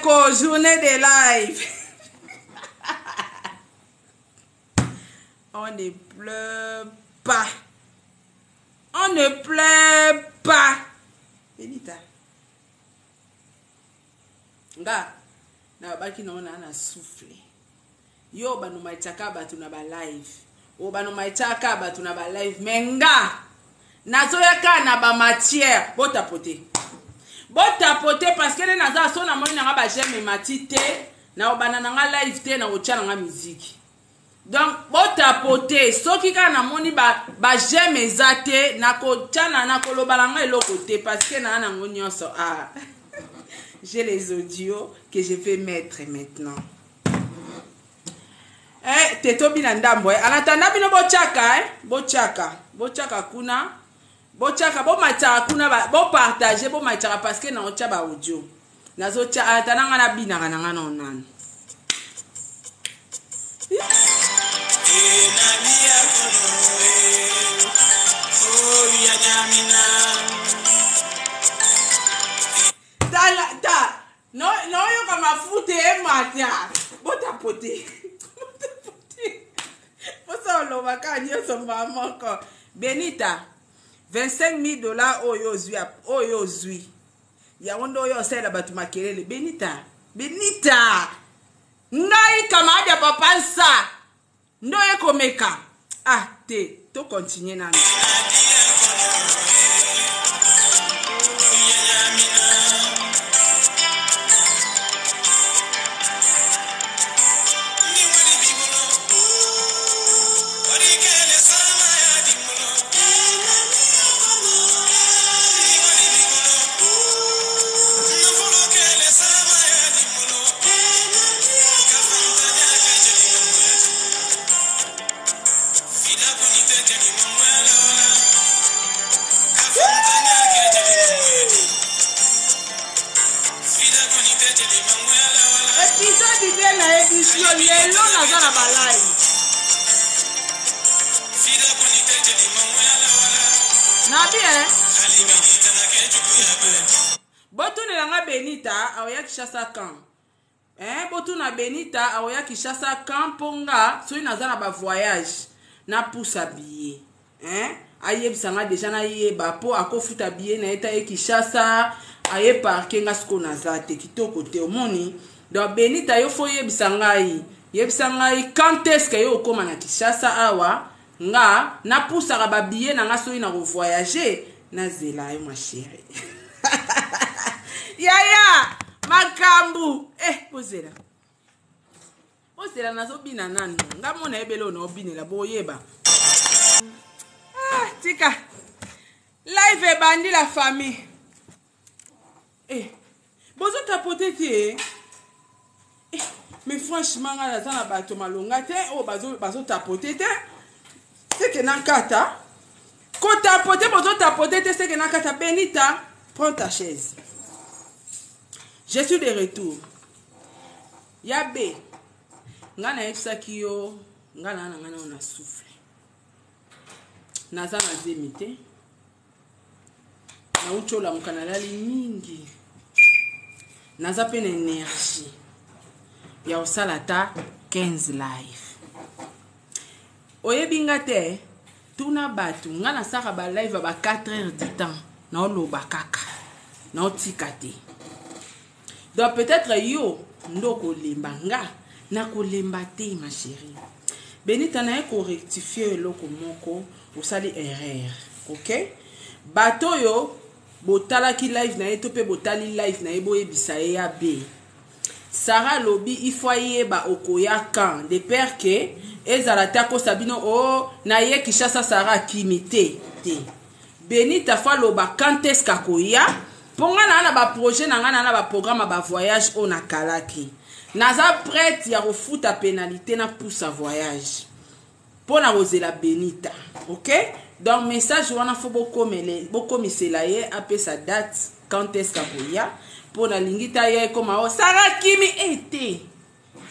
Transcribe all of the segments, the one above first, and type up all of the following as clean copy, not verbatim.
Meko, journée de live. On ne pleure pas. On ne pleure pas. Benita. Nga, na baki naona ana souffle. Yo banu maichaka batu na ba live. O banu maichaka batu na ba live. Menga. Nazoyaka na ba matière. Bota pote. Bota pote parce que les naza so na moni na ba j'aime matite. Na obana na live te na ocha na musique. Donc, bota pote, soki ka na moni ba j'aime ezate, na ko tchana na ko lobalanga elokote, parce que na na ngonyoso. Ah, j'ai les audios que je vais mettre maintenant. Eh, teto binandambo, eh. Anatanda bino bochaka, bochaka kuna, bochaka, bo matara kuna, bo partager, bo matara, parce que na ocha ba audio. Nazo cha, anatanda nga na bina nga nga non. No yo kama fute matia. Bota pote. Posa lo bakani yo somba moko. Benita. $25,000 oyo zui. Ya wondo yo sela batu makelele. Benita. Ngai kama ada papansa. No ye komeka. Ah, to continue na. Benita aoya kishasa kan. Botuna Benita aoya kishasa kan ponga so inaza na ba voyage na poussa billet. Aye bisanga déjà na yeba po akofuta billet na eta kishasa aye parking ngasko nazate kitoko te omoni. Donc Benita yo foye bisanga quand est-ce que yo koma na kishasa awa nga na poussa ba billet na ngaso ina go voyager na zela yo ma chérie. Yaya makambu pozela nazo bina nanu ngamona ebelo no binela boyeba tika live bandi la famille bozo tapoter te mais franchement ngala za na bato malonga te o bazo tapoter te c'est que nankata ko tapoter bozo tapoter te c'est que nankata. Benita, prends ta chaise. Je suis de retour. Yabe. Ngana efsaki yo. Ngana on a soufflé. Naza na zemite. Na uchola mkanalali mingi. Naza pe na énergie. Ya osalata 15 live. Oyebinga te. Tuna batu. Ngana saka ba live ba 4 heures du temps. Na oloba kaka. Na otikate. Donc peut-être yo ndoko lemba nga na ko lemba te ma chérie. Benita na ko rectifier loko moko osali erreur. OK? Bato yo botala ki live na eto pe botali live na ebo yebisa ya be. Sarah lobi il faut yeba okoya kan de père que ezala tako sabino o na ye kishasa Sarah kimite te. Benita fa loba quand est-ce kakoya ponga na ba projet na ngana na ba programme ba voyage on a kalaki. Naza prête ya refuta pénalité na pour sa voyage. Pona rozela Benita. OK? Donc message wana fo boko misela ye apé sa date quand est-ce kakoya pona lingita ye koma o Sarah Kimi été.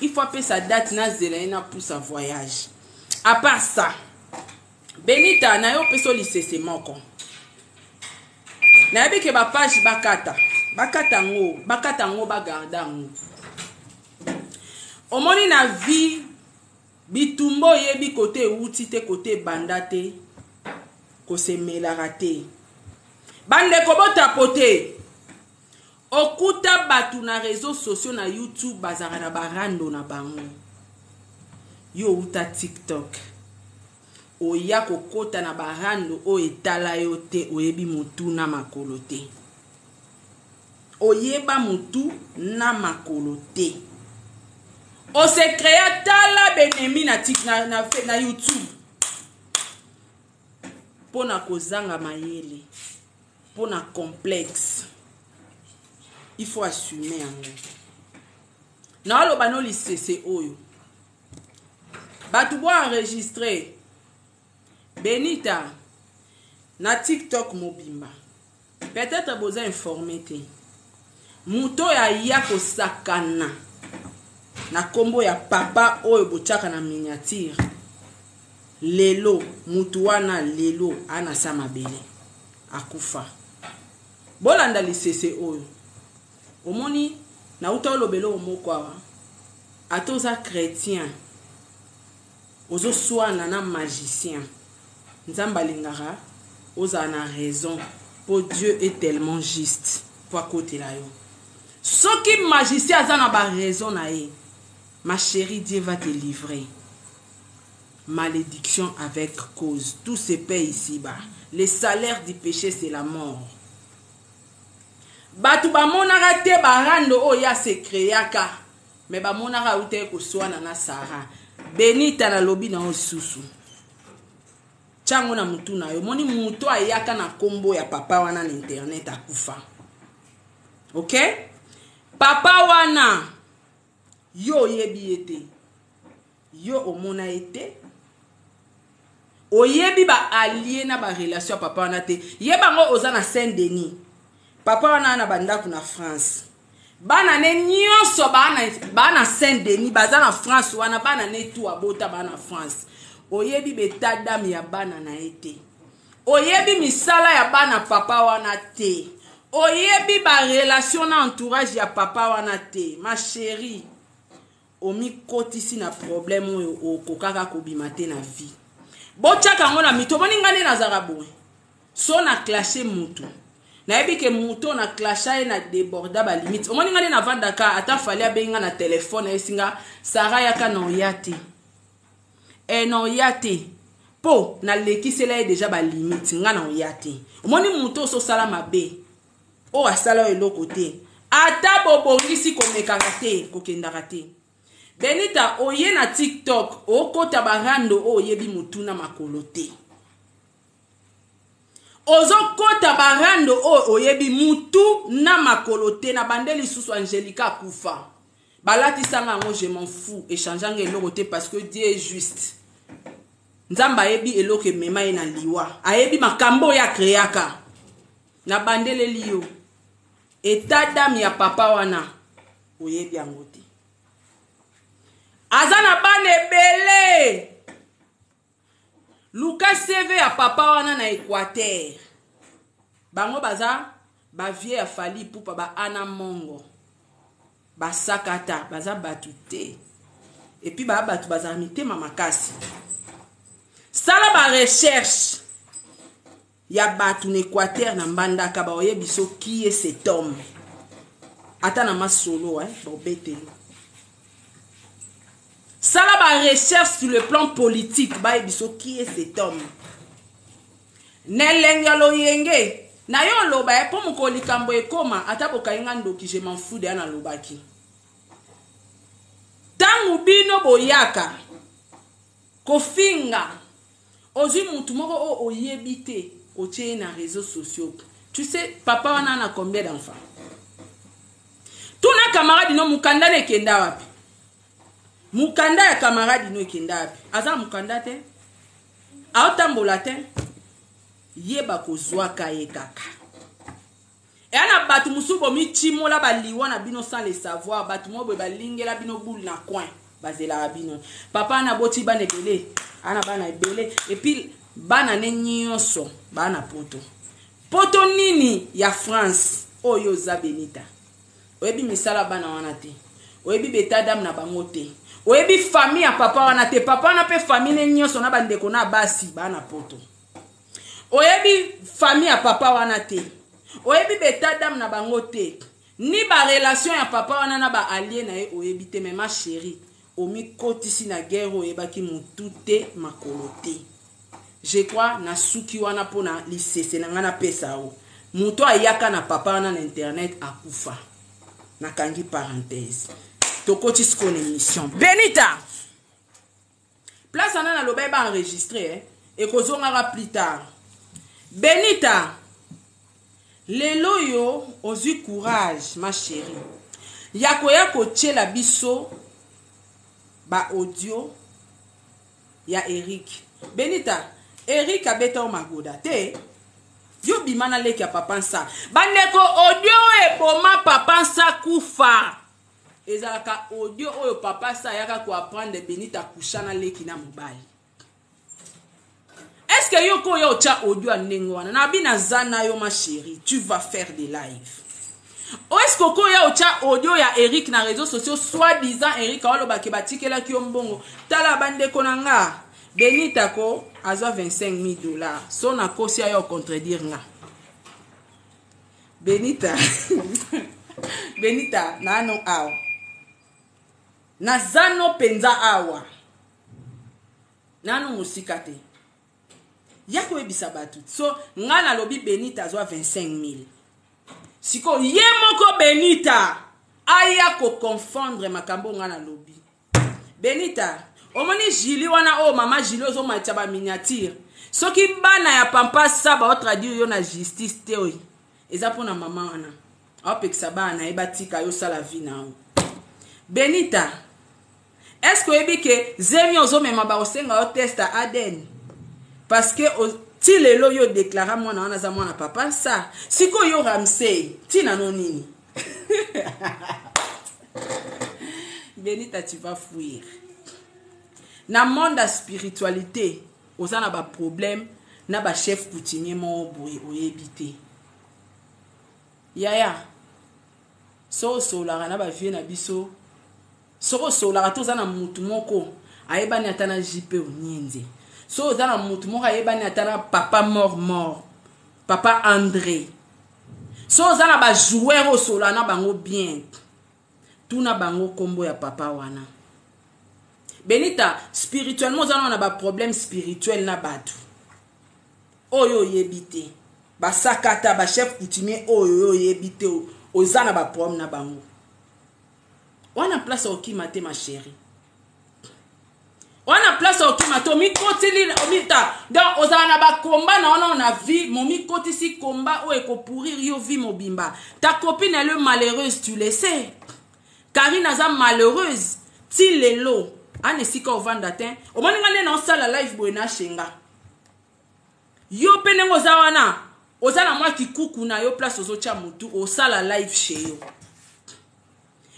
Il faut apé sa date na zela na pour sa voyage. À part ça, Benita na yo peso lycée moko. Na yabi ke ba page bakata bakatango bagardango. Omoni na vie bitumbo yebi côté outi te côté bandate ko se melarate. Bande ko botapote. Okuta batu na réseaux sociaux na YouTube bazara na barando na bango. Yo uta TikTok. Oya kokota na barando o etala yo te oyebi mutu na makolo te. Oyeba mutu na makolo te. O se créa tala benemi na YouTube. Pona kozanga mayele. Pona complexe. Il faut assumer en nous. Na lo bano lisese oyo. Batu bo enregistrer. Benita na TikTok mobimba. Peut-être boza informé te. Muto ya kosakana. Na kombo ya papa oyo bochaka na miniature. Lelo mutu wana lelo ana sama bele. Akufa. Bolanda lisese oyo. Omoni na uta olobelo omoko awa. Atoza chrétien. Ozo soana na magicien. Nzamba lingara oza na raison. Pour Dieu est tellement juste. Pour côté là yo. Ce qui magicien aza na ba raison na ye. Ma chérie, Dieu va te livrer. Malédiction avec cause. Tout se paie ici-bas. Le salaire du péché, c'est la mort. Batu ba monara te barando o ya se créaka. Mais ba monara ute ko soana na Sara. Benita na lobi na osusu. Chango na mutu na yo. Moni mutu ayaka na kombo ya papa wana na internet akufa. Ok? Papa wana. Yo yebi ete. Yo omona ete. Oyebi ba allié na ba relation papa wana te. Yeba ngo oza na Saint-Denis. Papa wana na bandaku na France. Bana ne nyonso bana Saint-Denis. Baza na France wana bana ne tu abota bana France. Oyebi betadam ya bana na ete. Oyebi misala ya bana papa wana te. Oyebi ba relation na entourage ya papa wana te. Ma chérie. Omi kotisi na problème o kokaka kobimate na vie. Bochaka ngona mito boningane na zarabwe. So na clasher mutu. Na yebi ke mutu na clasher na déborda ba limite. Omoningane na vandaka ata fali abenga na téléphone esinga Sara yaka na oyate. No yate. Po na lekisela déjà ba limite nga na oyate. Omoni mutu so sala mabe. O asala eloko te. Ata bobongisi komekaka te kokendaka te. Benita oye na TikTok okota barando oyebi mutu na makolo te. Ozo kota barando oyebi mutu na makolo te na bandeli susu Angelica kufa. Balati sanga ngo je m'en fous échangeanga eloko te parce que Dieu est juste. Nzamba yebi eloko mema na liwa. Ayebi makambo ya kreaka. Na bandele liyo. Eta dam ya papa wana oyebi angote. Azana bane bele. Luka CV ya papa wana na Équateur. Bango baza ba vie ya fali pupa ba ana mongo. Ba sakata baza batute. Et puis ba batu baza mite mamakasi. Sala ba recherche. Ya batu na Équateur na mbandaka ba oyebiso qui est cet homme. Ata na masolo bo betelo. Sala ba recherche sur le plan politique ba ebiso qui est cet homme. Nelengalo yenge na yo loba po mukoli kambo ekoma ata bokainga ndoki je m'en fous de ana lobaki. Tangu bino boyaka kofinga ozi mutu moko o oyebite otie na réseaux sociaux. Tu sais papa wana na combien d'enfants? Tuna camarade no mukanda ne kenda wapi? Mukanda ya camarade no kenda wapi? Aza mukanda te? Aotambola te? Yeba kozwa kaye kaka. E ana batu musubo michimola baliwa na bino sans le savoir, batu mo be balingela bino boule na coin, bazela bino. Papa na boti bana ebele, ana bana ebele et puis bana ne nyonso, bana poto. Poto nini ya France? oyo za Benita. Oyebi misala bana wana te. Oyebi beta dame na bango te. Oyebi famille ya papa wana te. Papa wana pe famille nyonso na bandeko na basi bana poto. Oyebi famille ya papa wana te. Oyebi beta dame na bango te. Ni ba relation ya papa wana na ba allié na ye oyebi te. Mais ma chérie, omi kotisi na guerre oyebaki mutu te makolo te. Je crois na suki wana pona lisese na ngana pesa o. Muto ayaka na papa wana na internet akufa. Na kangi parenthèse. Tokoti skone émission. Benita. Place ana na lobe ba enregistré et kozongara plus tard. Benita. Lelo yo ozu courage ma chérie. Yakoya kochela biso ba audio ya Eric. Benita, Eric abeta o magoda te. Yo bimana leki ya papansa. Bandeko audio e boma papansa kufa. Ezalaka audio oyo papansa yaka ko apprendre Benita kushana leki na mobali. Est-ce que yo ko yo cha audio andengo wana na bina zana yo ma chérie, tu vas faire des lives. Ou est-ce que ko yo cha audio ya Eric na réseaux sociaux soi-disant Eric awalo bakebatikela ki mbongo. Tala bandeko nanga. Benita ko azwa $25,000. So na kosi ayo contredire nga. Benita. Benita nano awa. Nazano penza awa. Nano musika te. Yako ebisa batu. So nga na lobi Benita azwa $25,000. Siko ye moko Benita aya ko confondre makambo nga na lobi. Benita omoni jili wana o mama jili ozo machaba miniature. Soki bana ya pampa saba o traduire yo na justice te oyi. Eza pona mama wana. Apekisa bana ebatika yo sala vie na o. Benita. Est-ce que ebi ke zemi ozo mema ba osenga o test à ADN? Parce que ti lelo yo déclara mwana wana za mwana papa ça. Siko yo Ramsey, ti na nonini. Benita tu vas fuir. Na monde a spiritualité, oza na ba problème, na ba chef coutumier mo boye oyebite. Yaya. So la na ba vie na biso. So la to za na mutu moko, ayebani atana jipe onyenze. So za na mutu moko ayebani atana papa mort. Papa André. So za na ba joueur o so la na bango bien. Tuna bango kombo ya papa wana. Benita, spirituellement, nous avons un problème spirituel na batu. Oyo yebite. Ba sakata, ba chef coutumier, oyo yebite. Ozana ba problème na bango. Wana place au kimate, ma chérie. Wana place au kimate, mi kotili, omita. Donc, ozana ba combat, na on a vie, mon mi koti si combat, o eko pourrir yo vie mobimba. Ta copine elle est malheureuse, tu le sais. Karine aza malheureuse. Ti lelo. Ane sika ovanda ten. Omani ngane na osala live boena shenga. Yo pene ngoza wana. Ozala mwa kikuku na yo place ozocha mutu. Osala live she yo.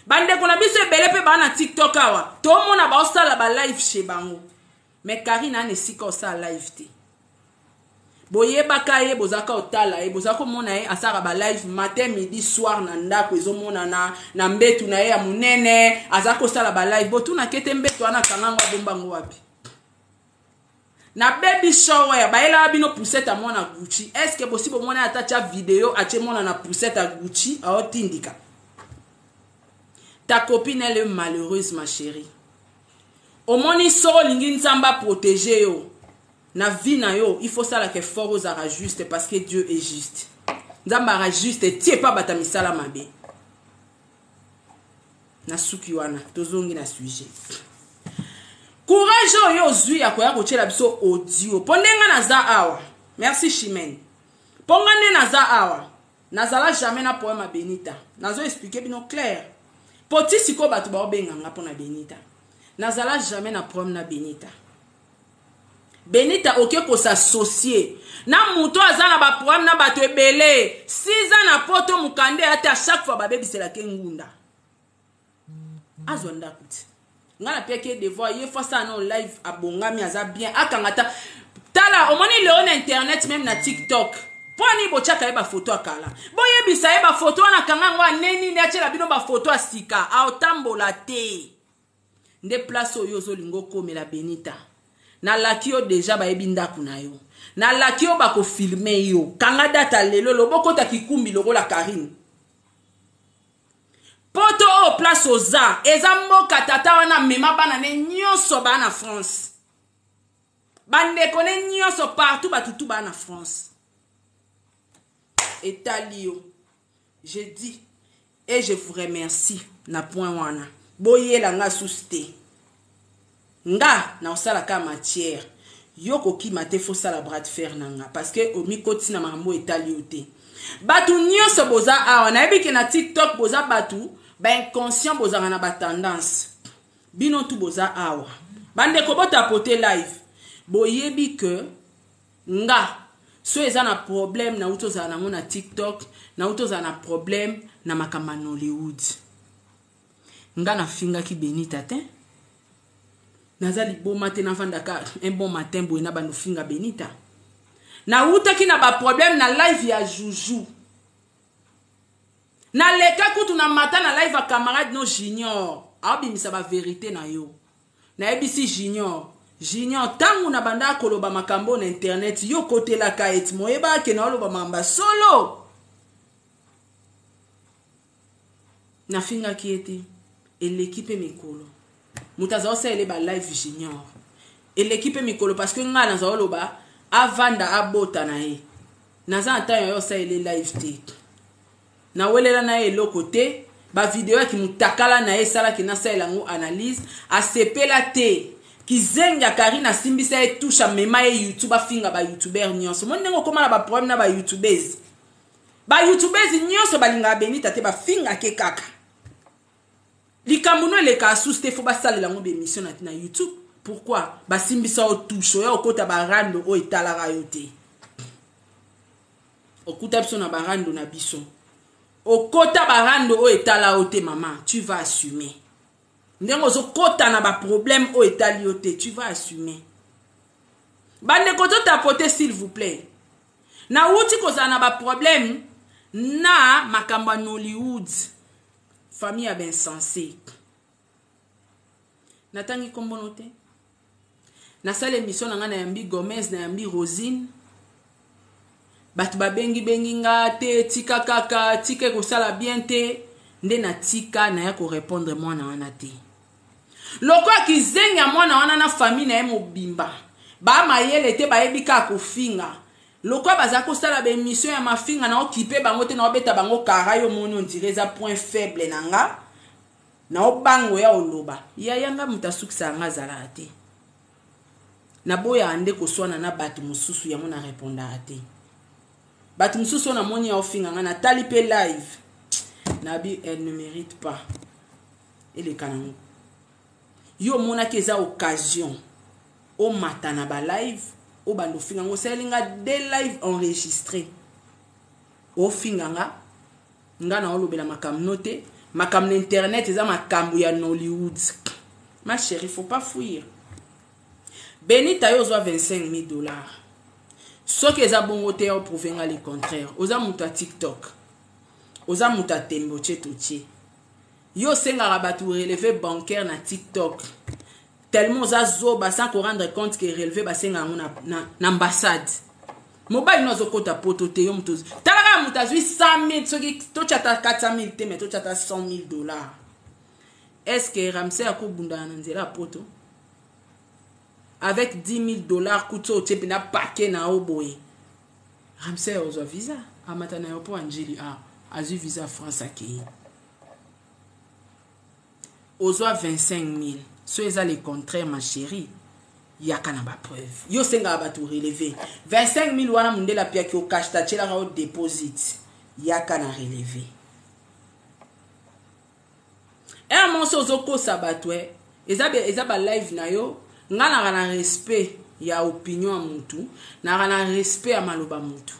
Bande kona biso ebele pe bana TikTok awa. Tomo na ba osala ba live she bango. Me Karina ane sika osala live te. Boye baka ye bozaka otala ye bozaka mona ye asaka ba live matin midi soir na ndako ezomona na mbetu na ye ya munene azaka osala ba live botu na kete mbetu ana kananga bombango wapi na baby shower ba ela bino poussette mona Gucci est-ce que possible mona atacha vidéo ache mona na poussette à Gucci a otindika. Ta copine elle est malheureuse ma chérie. Omoni soro lingi nzamba protéger yo. Na vie na yo, il faut ça la que fort aux ara juste parce que Dieu est juste. Nzamba juste et tie pas bata misala mabe. Na suki wana, tozongi na sujet. Courage yo zui ya koya kochela biso audio. Pondenga na za awa. Merci Chimène. Pongane na za awa. Nazala jamais na poema Benita. Nazo expliquer bino clair. Poti siko batu ba obenga nga pona Benita. Nazala jamais na poema na Benita. Benita oke ko s'associer na muto azana ba problème na bato ebele 6 ans na poto mukande ata chaque fois ba bebisela kengunda azonda kuti ngala peke devoir ye fois ça non live abongami aza bien akangata tala omoni le on internet même na TikTok Poni bochaka eba photo akala. Boye bisa eba photo na kangangwa neni ne achela bino ba photo asika. Aotambola te. Nde place oyo zolingo komela Benita. Na laki yo deja ba ebinda kuna yo. Na laki yo bako filme yo. Kanga data lelo loboko ta kikumbi logo la Karine. Poto o place oza. Eza mboka tata wana mema bana ne nyonso ba na France. Bande kone nyonso partout batutu ba na France. Etalio. Je dis et je vous remercie na point wana. Boye la nga souste. Nga na osala ka matière. Yoko ki mate fo sala bras de fer nanga parce que o mi koti na mambo etalio te. Batu nyonso boza awa na ebi ke na TikTok boza batu ba inconscient boza na ba tendance. Bino tu boza awa. Bande ko bota pote live. Boyebi que nga so eza na problème na uto za na TikTok, na uto za na problème na makamba Hollywood. Nga na finga ki Benita te. Nazali bon matin na vandaka un bon matin boy na banu finga Benita. Na uta ki na ba problème na live ya Joujou. Na leka kutu na matin na live a camarade no Junior. Abimisa ba vérité na yo. Na ebisi Junior. Junior tangu na banda koloba makambo na internet yo kote la kaet moyeba ke na oloba mamba solo. Na finga ki ete et l'équipe mikolo. Mutaza osa ele ba live Junior. Et l'équipe mikolo parce que nga na za oloba avanda abota na e. Na za ata yo osa ele live te. Na welela na e lo côté ba vidéo ki mutakala na e sala ki na sa elango analyse a sepela te. Kizenga Karina simbisa e toucha mema e YouTube afinga ba YouTuber nyonso. Mo ndengo koma na ba problème na ba YouTubers. Ba YouTubers nyonso balinga Benita te ba finga ke kaka. Likambuno le ka asuste fo ba sala la ngombe émission na YouTube. Pourquoi? Ba simbisa o toucho ya okota ba rando o etala rayote. Okuta biso na ba rando na biso. Okota ba rando o etala ote maman, tu vas assumer. Ndengo zo kota na ba problème o etaliote, tu vas assumer. Bande koto tapote s'il vous plaît. Na uti koza na ba problème na makamba Hollywood. Famille a ben sensé. Natangi kombonote. Na sale émission na yambi Gomez na yambi Rosine. Batu ba bengi nga te tika kaka tike ko sala bien te nde na tika na ya ko répondre moi na wana te. Loko kizenya mwana wana na famille na emo bimba. Ba mayele te ba ebika ko finga. Loko baza ko sala ba émission ya mafinga na okipe bango te na obeta bango karayo moni on dirait za point faible nanga. Na obango ya oloba. Ya yanga mutasukisa nga zala te. Na boya ande ko swana na batu mususu ya mona répondre ate. Batu mususu na moni ya ofinga nga na talipe live. Nabi elle ne mérite pas. Elle est canon. Yo mona keza occasion o matana ba live o bando finga ngo selinga de live enregistré o finga nga na olobela makam noté makam internet eza makambu ya Hollywood. Ma chérie, faut pas fuir. Benita yo zwa $25,000. Soki eza bongo te o prouvenga le contraire. Oza muta TikTok. Oza muta tembo chetoche. Yo senga batu relevé bancaire na TikTok. Tellement za zoba sans qu'on rendre compte que relevé ba senga na ambassade. Mobile no zokota poto te yo mutozi. Talaga mutazwi 100,000 soki to chata 400,000 te mais to chata $100,000. Est-ce que Ramsey a kobunda na nzela poto? Avec $10,000 kuto chepe na paquet na oboye. Ramsey ozo visa amata na yopo Angeli azu visa France aki. Ozo 25,000. So eza le contraire ma chérie. Yaka na ba preuve. Yo senga ba tout relever. 25,000 wana mundela pia ki o cash ta chela ra deposit. Yaka na relever. E mon so zoko sabatwe. Eza ba live na yo. Nga na respect ya opinion a mutu. Na respect a maloba mutu.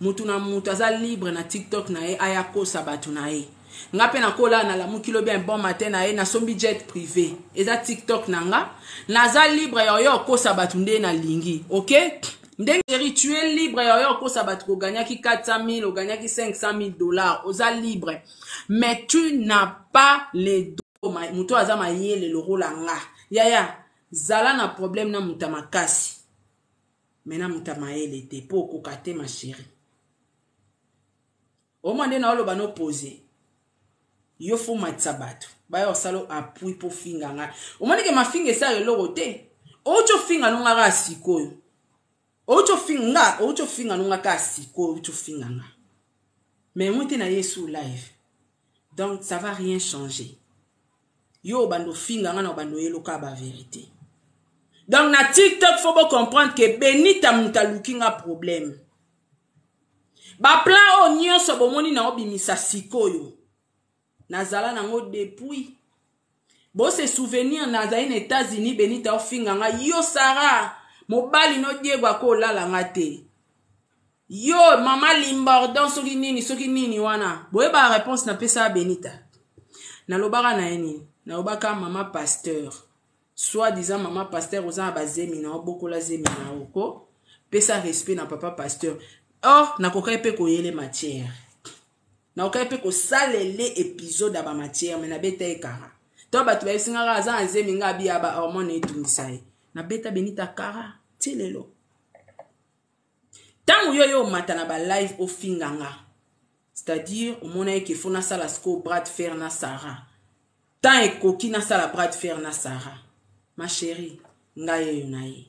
Mutu na mutu aza libre na TikTok na e ayako sabatu na e. Nga pe na kola na la mukilo bien bon matin na e na sombi jet privé. Eza TikTok na nga. Naza libre ya yo ko sabatu nde na lingi. Ok? Ndenge tu es libre yo ko sabat ko gagner ki 400 000 ou gagner ki 500 000 dollars oza libre mais tu n'as pas les dos muto azama yele le rolanga yaya zala na problème na muta makasi mena muta maele te po ko kate ma chérie o mande na olo bano poser yo fo matsabato ba yo salo appui po finga nga o mande ke mafinga sa yo logo te o cho finga no nga sikoyo ocho finga nunga kasi ko ocho finga nga mais moi te na Yesu live donc ça va rien changer yo bando finga nga na bando yeloka ba vérité donc na TikTok faut bien comprendre que Benita mutaluki nga problème ba plan o nyonso bomoni na obimisa sikoyo nazala nango depuis bo se souvenir na za ina États-Unis Benita o finga nga yo Sarah mobali no diegwa ko lala ngate yo mama limbordon soki nini wana boye ba réponse na pesa Benita na lobaka na eni na lobaka mama pasteur soit disant mama pasteur oza ba zemi na bokola zemi na oko pesa respect na papa pasteur na kokai pe ko yele matière na kokai pe ko salele épisode ba matière mais na beta ekara to ba tu ba singa ga za zemi nga bi aba hormone etunisai na beta Benita kara tilelo tangu yo mata na ba live o finganga c'est-à-dire au mona ke fona sala sko bras de fer na Sarah tant e koki na sala bras de fer na Sarah ma chérie ngaye yo naye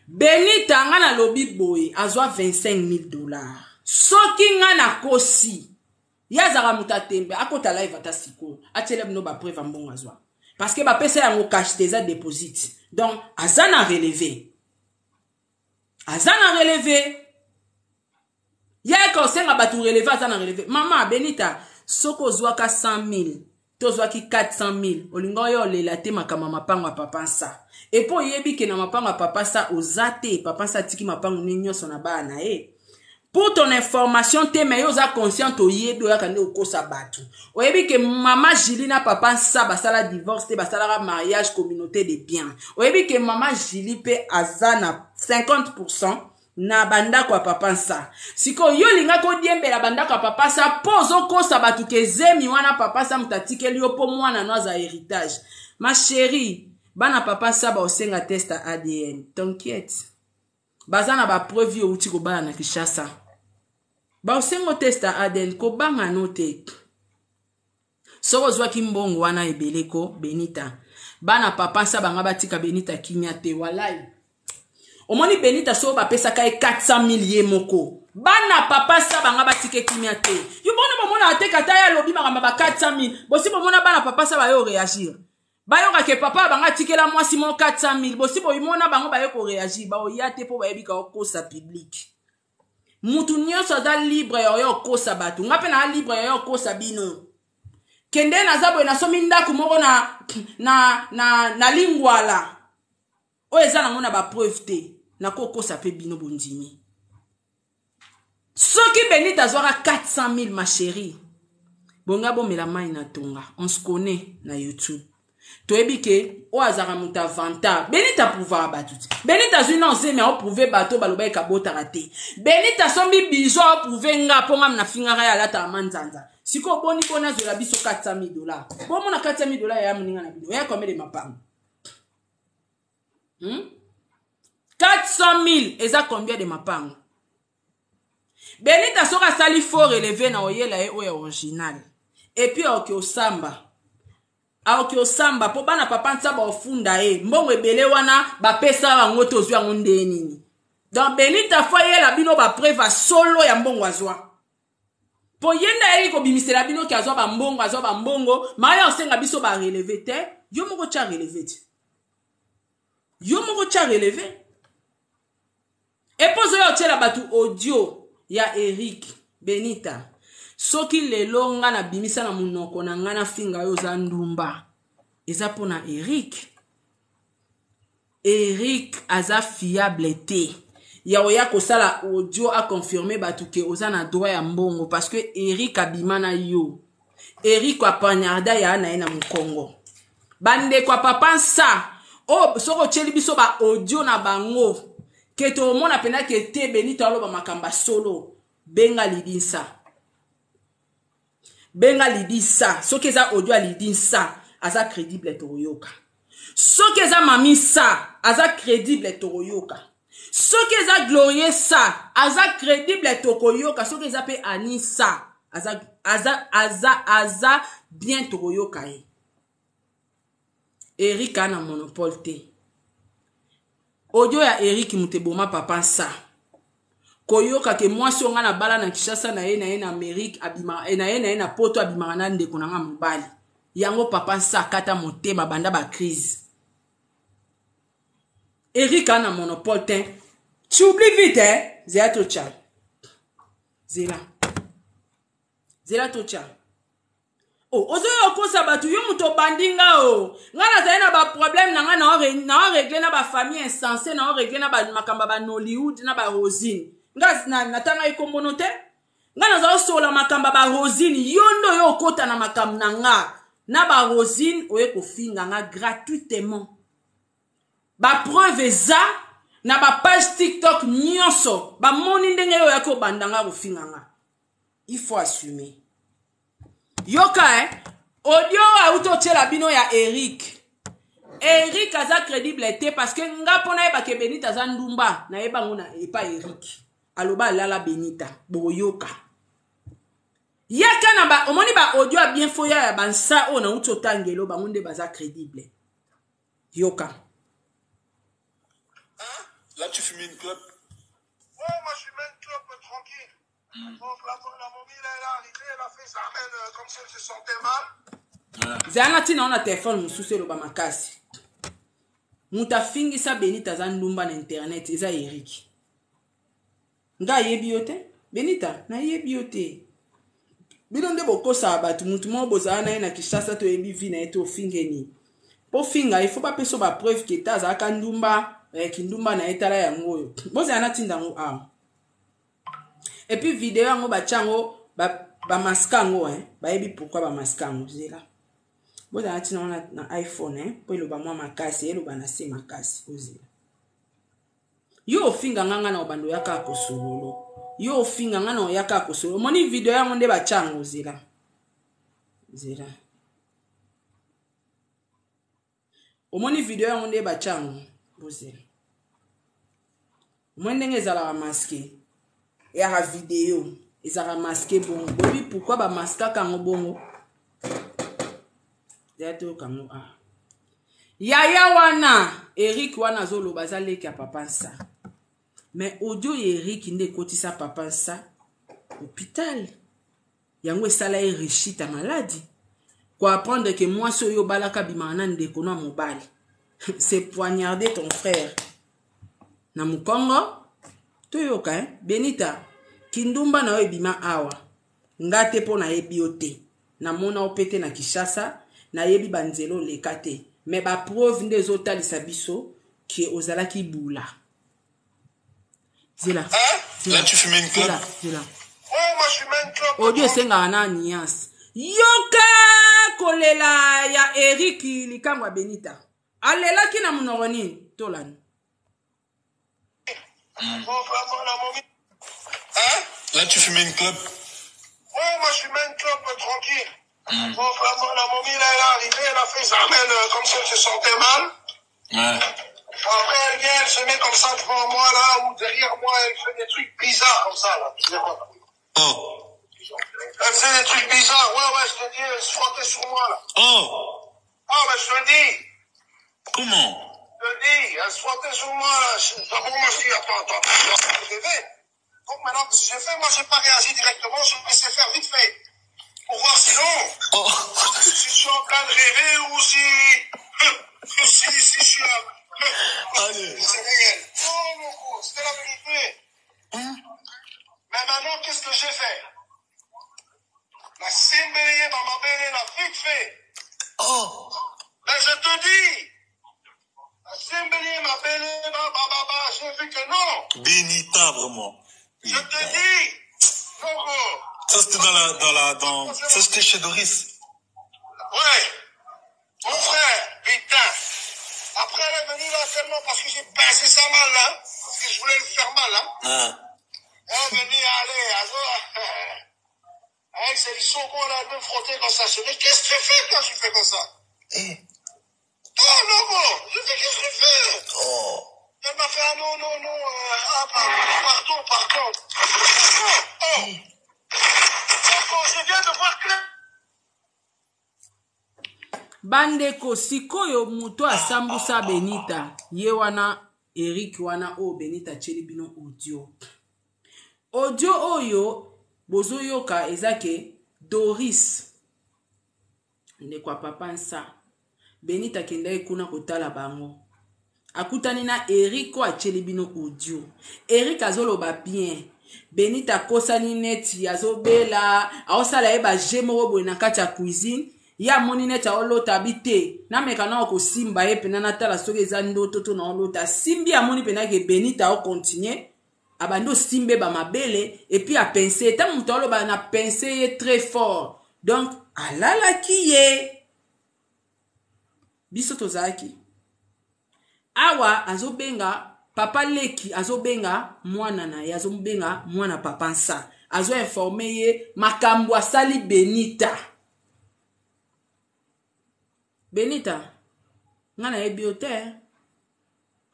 Benita nga na lobi boy azwa 25 000 dollars soki nga na kosi yazara mutatembe akota live ata siko atele no ba preuve mbongo azwa parce que ba pesa yango cash teza deposit donc azana relevé ya ko senga batu relevé azana relevé mama Benita soko zwaka 100 000 to zwaki 400 000 olingo yo lela te makama mapango papa sa et po yebi ke na mapango papa sa ozate papa sa tiki mapango nyonso na bana pour ton information te me yo za conscient to yebi oya kande okosa batu oyebi ke mama Julie na papa sa basala divorce te basala mariage communauté de biens oyebi ke mama Julie pe azana 50% na banda kwa papa sa siko yo linga ko diembe la banda kwa papa sa pozo kosa batu ke zemi wana papa sa mutatike liyo po mwana no za héritage ma chérie bana papa sa ba osenga test ADN t'inquiète bazana ba preuve yo uti ko bana na Kishasa ba osengo test ADN ko banga note soko zwa kimbongo wana ebeleko Benita bana papa sa banga batika Benita kinyate walai omoni Benita so ba pesa kai 400 000 ye moko bana papa sa banga batike kinyate yo bona bomona ateka taya lobi makamba ba 400 000 bosi bomona bana papa sa ba yo réagir bayoka ke papa banga tikela mwasi mo 400 000 bosi boyimona bango bayo ko réagir ba oyate po bayebika okosa public mutu nyonso za libre yo kosa batu ngape na libre yo kosa bino kende na zabo na somi ndaku moko na lingwala o ezana ngona ba preuve te na kokosa pe bino bondimi soki Benita zwaka 400 000 ma chérie bonga bomela mai na tonga on se connaît na YouTube toyebi ke o azara muta vanta Benita pouvoir batuti Benita zuna ozeme o prouver bato baloba ekabota raté Benita sombi bizo o prouver nga ponga na fingara ya lata manzanza siko boni kona zola biso 400 000 dollars bomo na 400 000 dollars ya muninga na bido ya combien de mapango 400 000 eza combien de mapango Benita soka sali fort relevé na oyela e o original et puis aoki osamba po bana papa nsaba ofunda mbongo ebele wana bapesa bango to zwa ngonde nini donc Benita foyela bino ba preuve solo ya mbongo azwa po yenda eri ko bimisela bino ki azwa ba mbongo maya osenga biso ba relevé te yo moko cha relevé et pozo yo tshela batu audio ya Eric Benita soki lelo nga na bimisa na munoko na nga na finga yo za ndumba eza pona Eric aza fiable te ya oya kosala audio a confirmer batu ke oza na droit ya mbongo parce que Eric abima na yo Eric a panyarda ya na ena mukongo bande kwa papa nsa soko tsheli biso ba audio na bango ke tomona pena ke te Benita aloba makamba solo benga lidinsa. Benga lidinsa. Soki eza audio a lidinsa aza crédible toroyoka. Soki eza mami sa aza crédible toroyoka. Soki eza glorieux sa aza crédible tokoyoka. Soki eza pe anisa aza bien toroyoka. Eric a na monopole te. Audio ya Eric muteboma papa sa. Koyoka ke mwasi onga na bala na Kinshasa na ye na Amerique abima na ye na poto abima na ndeko na nga mobali. Yango papa sa kata motema banda ba crise. Eric a na monopole te. Tu oublies vite hein. Zela tocha. Zela tocha. Oh, ozoyo kosa batu yo muto bandinga o. Ngana zayena ba problème na nga na régler na ba famille insensé na régler na ba makamba ba Nollywood na ba Rosine. Nga na tanga ikombono te. Ngana za sola makamba ba Rosine yondo yo kota na makam na nga. Na ba Rosine oye ko finga nga gratuitement. Ba preuve za na ba page TikTok nyonso ba moni ndenge yo yako bandanga ko finga nga. Il faut assumer. Yoka audio auto tchela bino ya Eric. Eric aza crédible te parce que nga pona eba ke Benita za ndumba na eba ngona epa Eric. Aloba lala Benita boyoka. Yaka na ba omoni ba audio a bien foya ya bansa o na uto tangelo ba ngonde baza crédible. Yoka. Hein? Là tu fumes une clope? Oh, moi je fume une clope tranquille. Donc la momie là, elle est arrivée, elle a fait sa main comme si elle se sentait mal. Zana tina on a téléphone mususe lo ba makasi. Muta fingi sa Benita za ndumba na internet eza Eric. Nga yebi yote? Benita na yebi yote. Bino nde bokosa batu mutu mo boza na Kinshasa to yebi vi na eto fingeni. Po finga il faut pas peso ba preuve que ta za ka ndumba kindumba na etala yango yo. Boza na tinda ngo a. Et puis vidéo yango ba chango ba maskango ba yebi pourquoi ba maskango zela. Boza na tinda na iPhone po lo ba mwa makasi elo ba na se makasi ozela. Yo finga nganga na obando yaka kosololo. Yo finga nganga na yaka kosololo. Moni video yango nde ba chango zela. Zela. Omoni video yango nde ba chango bozela. Mwendenge ezala masqué. Et à la vidéo, ils ont masqué bongo. Bobi pourquoi ba masquer kango bongo? D'ailleurs kango a. Yaya wana Eric wana zolo bazale ki papa sa. Mais audio Eric nde kotisa papa sa hôpital. Yango esala erichita maladie. Pour apprendre que moi so yo balaka bimana ndeko na mobali. C'est poignarder ton frère. Na mukongo toyoka Benita kindumba na ebima awa ngate po na yebi ote na mona opete na Kinshasa na yebi banzelo lekate mais ba preuve nde zotalisa biso ki ozala ki bula zela là tu fumes une clope? Zela oh moi je fume une clope audio senga na nuance yoka kolela ya Eric likangwa Benita alela ki na munoko nini tolani. Hein? Là tu fumes une clope? Oh moi je fume une clope tranquille. Donc la momie là, elle est arrivée, elle a fait sa main comme si elle se sentait mal. Après elle vient, elle se met comme ça devant moi là, ou derrière moi, elle fait des trucs bizarres comme ça là. Tu sais pas. Oh. Elle fait des trucs bizarres, ouais, je te dis, elle se frottait sur moi là. Oh. Ah mais je te dis. Comment? Je te dis, elle se frottait sur moi là. D'abord moi je dis, attends, je rêvais. Donc maintenant, ce que j'ai fait, moi j'ai pas réagi directement, je me laissais faire vite fait. Pour voir sinon, si je suis en train de rêver ou si je suis allez. C'est réel. Non, mon gros, c'était la vérité. Mais maintenant, qu'est-ce que j'ai fait? La Simbélé, ma belle, la vite fait. Oh. Mais je te dis, la Simbélé, ma belle, j'ai vu que non. Benita, vraiment. Je te dis, mon gros. Ça c'était ça c'était chez Doris. Ouais. Mon frère, putain. Après elle est venue là tellement parce que j'ai pincé sa main là. que je voulais lui faire mal, hein. Elle venait aller, avec ses lissons qu'on a même frotté comme ça. Je dis, mais qu'est-ce que tu fais quand tu fais comme ça? Oh non, bon, je dis, qu'est-ce que tu fais? Elle m'a fait, ah non, pardon. Je viens de voir clair. Bandeko sikoyo muto asambusa Benita ye wana Eric wana o Benita chelibino audio oyo bozo yoka ezake Doris nde kwa papa nsa Benita kenda kuna kotala bango akutani na Eric ko achelibino audio Eric azoloba bien Benita kosani neti azobela aosala eba jemo boye na kati ya cuisine ya moni neti aolota bite na mekana oko simba ye pena na tala soki eza ndoto to na olota simbi ya moni pena ke Benita o continue abando simbe ba mabele et puis a penser tant muto aloba na penser très fort donc alala ki ye biso tozaki awa azobenga papa leki azobenga mwana na ye azobenga mwana papa nsa azo informer ye makambo asali Benita ngana ye biote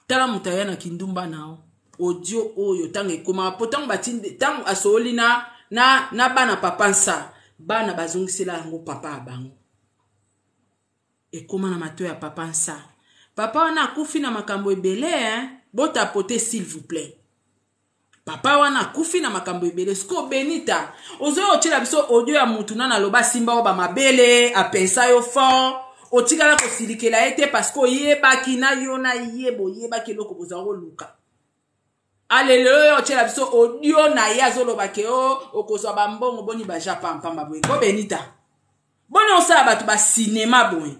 tala mutaya na kindumba nao audio oyo tango ekoma potang batinde tango asoli na bana papa nsa bana bazongisela yango papa abango ekoma na mato ya papa nsa papa wana akufi na makambo ebele bota pote s'il vous plaît papa wana akufi na makambo ebele sko Benita ozo otela biso audio ya mutu na loba simba o ba mabele apensa yo fort otikala ko silikela ete parce que yebaki na yo na yebo yebaki loko bozaro luka alelo otela biso audio na ye azoloba ke okozwa bambongo boni ba Japon pamba boye ko Benita boni osala batu ba cinéma boye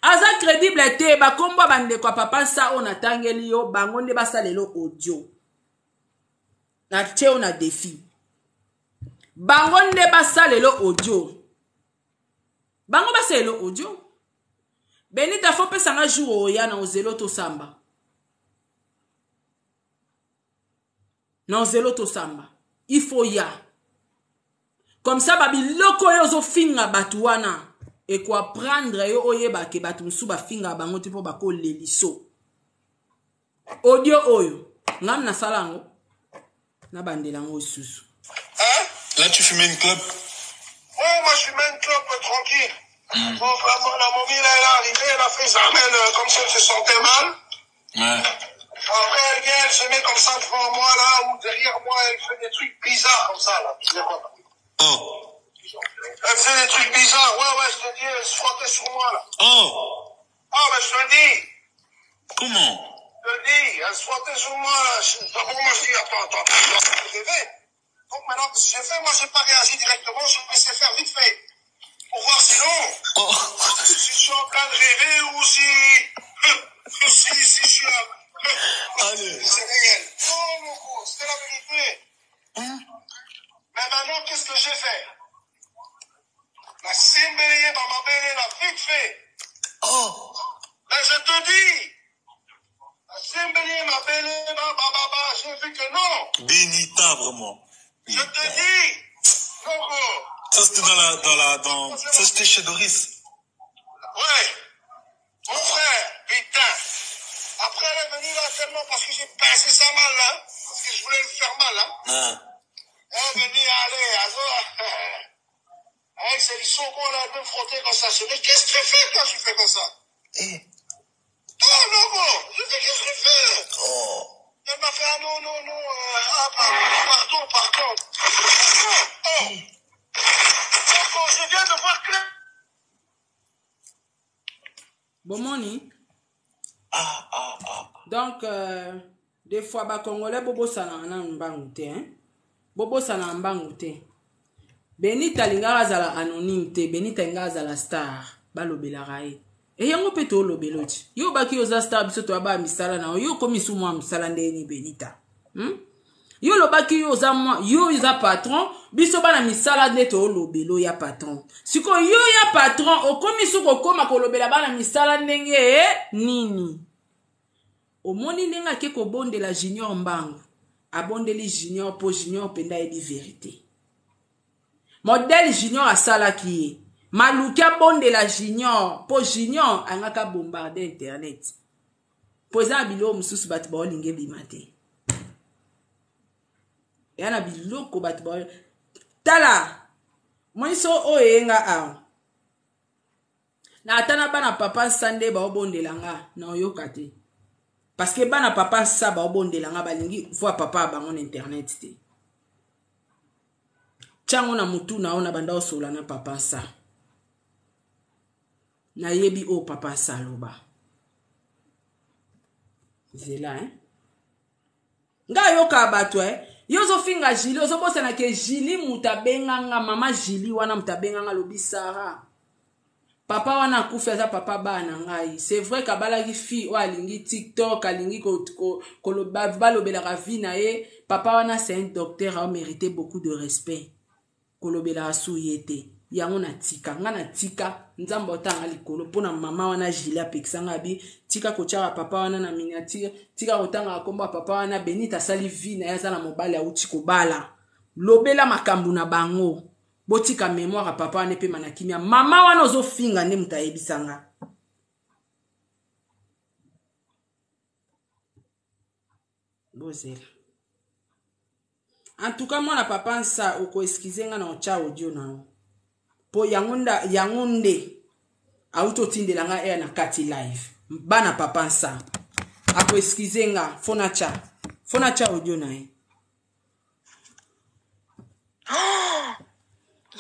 aza crédible te ba kombo bande kwa papa sa ona tangeli yo bango nde basalelo audio na teo na défi bango nde basalelo audio bango basalelo audio Benita faut pesa nga jour oya na ozelo to samba na ozelo to samba il faut ya comme ça babi loko yo zo finga batu wana et quoi prendre yo oyeba ke batu musu ba finga bango tipo bako leliso audio oyo ngam na salango na bandela ngo susu là tu fumais une clope? Ouais, moi je fumais une clope tranquille. Bon, vraiment, la momie là, elle est arrivée, elle a fait sa main comme si elle se sentait mal. Après elle vient, elle se met comme ça devant moi là, ou derrière moi, elle fait des trucs bizarres comme ça là. Elle fait des trucs bizarres, ouais, je te dis, elle se frottait sur moi là. Mais je te dis. Comment? Je te dis, elle se frottait sur moi là. D'abord moi je dis, attends, je rêvais. Donc maintenant, ce que j'ai fait, moi j'ai pas réagi directement, je me laissais faire vite fait. Pour voir sinon, si je suis en train de rêver ou si je suis là. C'est réel. Non, mon gros, c'était la vérité. Mais maintenant, qu'est-ce que j'ai fait? La simbélée, ma belle, la vite fait. Mais je te dis, la simbélée, ma belle, j'ai vu que non. Benita, vraiment. Je te dis, non, gros. Ça c'était ça c'était chez Doris. Ouais. Mon frère, putain. Après elle est venue là tellement parce que j'ai pincé sa mal là. Parce que je voulais lui faire mal là. Elle est venue aller, avec ses lissons qu'on a même frotté comme ça. Je dis, mais qu'est-ce que tu fais quand tu fais comme ça? Oh non, bon. Je dis, qu'est-ce que tu fais? Elle m'a fait, ah non, pardon. Je viens de voir clair. Bon moni. Donc des fois ba Congolais bobo sana na mbangu te bobo sana mbangu te Benita lingara zala anonyme te Benita ngara zala star balobela rae e yango peto lobeloti yo baki yo za star biso to ba misala na yo komi sumwa misala ndeni Benita yo lobaki yo za moi yo iza patron biso bana misala neto lobelo ya patron siko yo ya patron okomi suko koma kolobela bana misala ndenge nini omoni ndenge ke ko bondela Junior Mbangu abondeli Junior po Junior penda ebi vérité modèle Junior asalaki ye maluki abondela Junior po Junior angaka bombarder internet po eza bilo mususu bato baolinge bimate yana biloko bato ba tala moniso oyenga aw na atana bana papa sande baobondela nga na oyoka te parce que bana papa sa baobondela nga balingi voir papa bango na internet te tiango na mutu na ona banda osola na papa sa na yebi o papa sa loba zela nga yoka bato yozo finga Jili ozo bosa na ke Jili mutabenga nga mama Jili wana mutabenga nga lobi Sarah papa wana kufa za papa bana ngai c'est vrai ka balaki fi o alingi TikTok alingi ko lo balobela ka vie na ye papa wana c'est un docteur a mérité beaucoup de respect ko lobela asuyete yango na tika nga na tika nzamba otanga likolo pona mama wana Jili apekisanga bi tika ko tshaka papa wana na miniature tika otanga akomba papa wana Benita sali vie na yaza na mobali auti ko bala lobela makambu na bango botika mémoire papa wana pe manakimia mama wana ozofinga nde muta yebisanga bozela en tout cas mwana papa nsa oko excuse nga na ocha audio nao po yangonde auto tindela nga na kati live bana papa nsa ako excuse nga fona cha audio nae.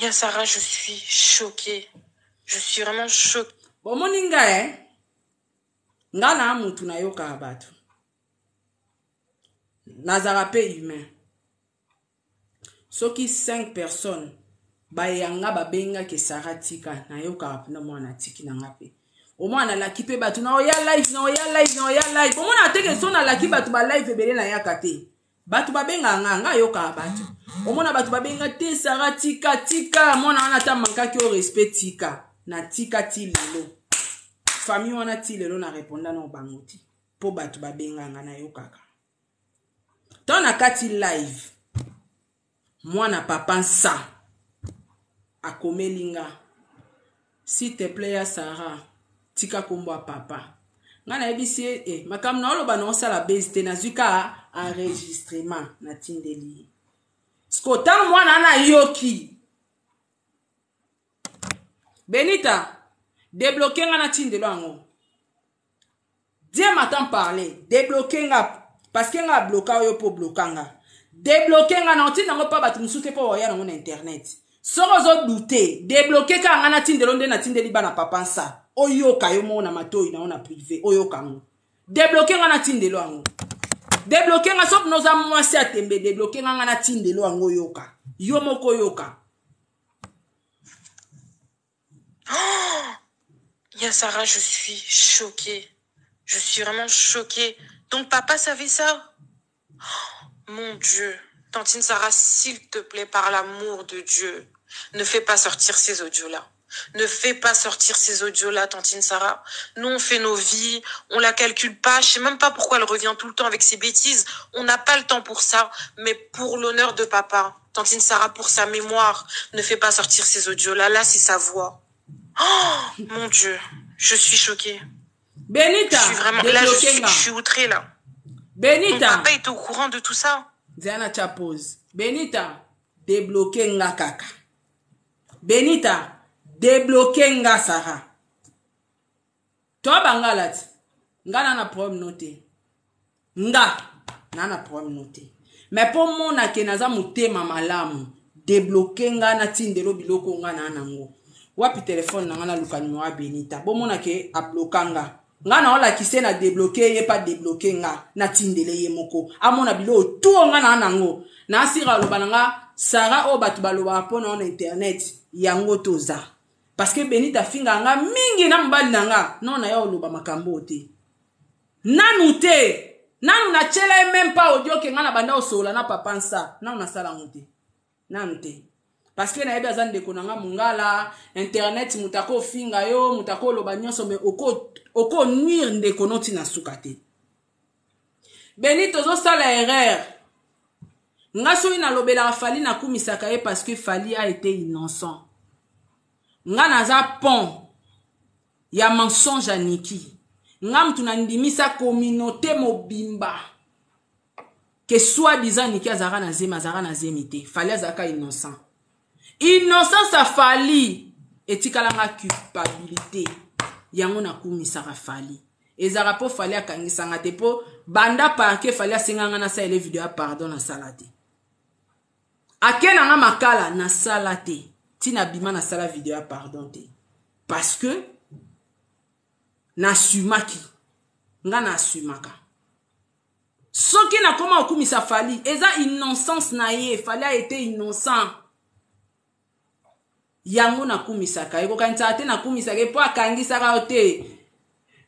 Ya Sarah, je suis choquée. Je suis vraiment choquée. Bon moninga nga na mutu na yoka abatu. Nazara pe humain. Soki 5 personnes bayanga babenga ke Sarah tika na yoka na mwana tiki na ngape. O mwana la kipe batu na oya live. O mwana teke so na la kipe batu ba live ebele na yakate. Batu babenga nga yoka batu. Omona batu babenga te Sarah tika mona wana ta manka ki o respect tika na tika ti lelo famille wana ti lelo na reponda na banguti po batu babenga nga na yokaka tona kati live mwana papa nsa akomelinga s'il te plaît ya Sarah tika kombo papa nga na ebisi makam na oloba na osala bezite na zuka enregistrement na tindeli skota mwana na yoki Benita débloquer nga na tindelo ango Dieu m'entend parler débloquer nga parce que nga bloka yo po blokanga débloquer nga na tinda ngo pa batu musute po ya na internet soko zo douter débloquer ka nga na tindelo nde na tindeli bana papa nsa oyoka yo mona matoi na ona privé oyoka ngo débloquer nga na tindelo ango débloquer nga sop noza mwasi atembe débloquer nga na tindelo ango yoka yo moko yoka. Ya Sarah, je suis choquée. Je suis vraiment choquée. Donc papa savait ça? Mon Dieu. Tantine Sarah, s'il te plaît, par l'amour de Dieu, ne fais pas sortir ces audios-là. Ne fais pas sortir ces audios-là, tantine Sarah. Nous, on fait nos vies, on la calcule pas. Je sais même pas pourquoi elle revient tout le temps avec ses bêtises. On n'a pas le temps pour ça. Mais pour l'honneur de papa, tantine Sarah, pour sa mémoire, ne fais pas sortir ces audios-là. Là, c'est sa voix. Oh, mon Dieu. Je suis choquée. Benita. Je suis vraiment, là, je suis outrée, là. Benita. Ton papa est au courant de tout ça. Diana Chapose. Benita. Débloquer nga kaka. Benita. Débloquer nga Sarah. Toi bangalat. Nga nana problème noté. Nga nana problème noté. Mais pour mon ke naza mutema malamu. Débloquer nga na tindelo biloko nga nanango. Wapi téléphone na nga na luka numéro Benita. Bon mon ke a blokanga. Nga na ola kise na débloquer ye pas débloquer nga na tindele ye moko. Amona bilo tout nga nanango. Na asira loba nga Sarah o batu baloba po na internet yango toza. Parce que Benita finga nga mingi na mbali na nga non na yo loba makambo te nanu te nanu na chela même pas audio ke nga na banda osola na papa nsa nanu na sala ngote nanu te parce que na yeba zande ko nga mungala internet mutako finga yo mutako loba nyonso me oko nuire ndeko noti na sukate Beni tozo sala erreur. Nga soki nalobelaka Fally nakumisaka ye parce que Fally a été innocent. Nga naza pont ya mensonge ya Niki. Nga mtu nandimisa communauté mobimba. Que soi-disant Niki azara na zemi te. Fally azaka innocent. Innocence a Fally. Etikalanga culpabilité. Yango nakumisaka Fally. Ezara po Fally akangisanga te po banda parke Fally asenganga na sa ele video pardon na salate. Akena nga makala na salate. Tina bima na sala video pardon te. Parce que nasumaki. Nga nasumaka. Soki na koma okumisa Fally, eza innocence na ye, Fally a été innocent. Yango nakumisaka. Eko kanisa te nakumisaka po akangisaka ote.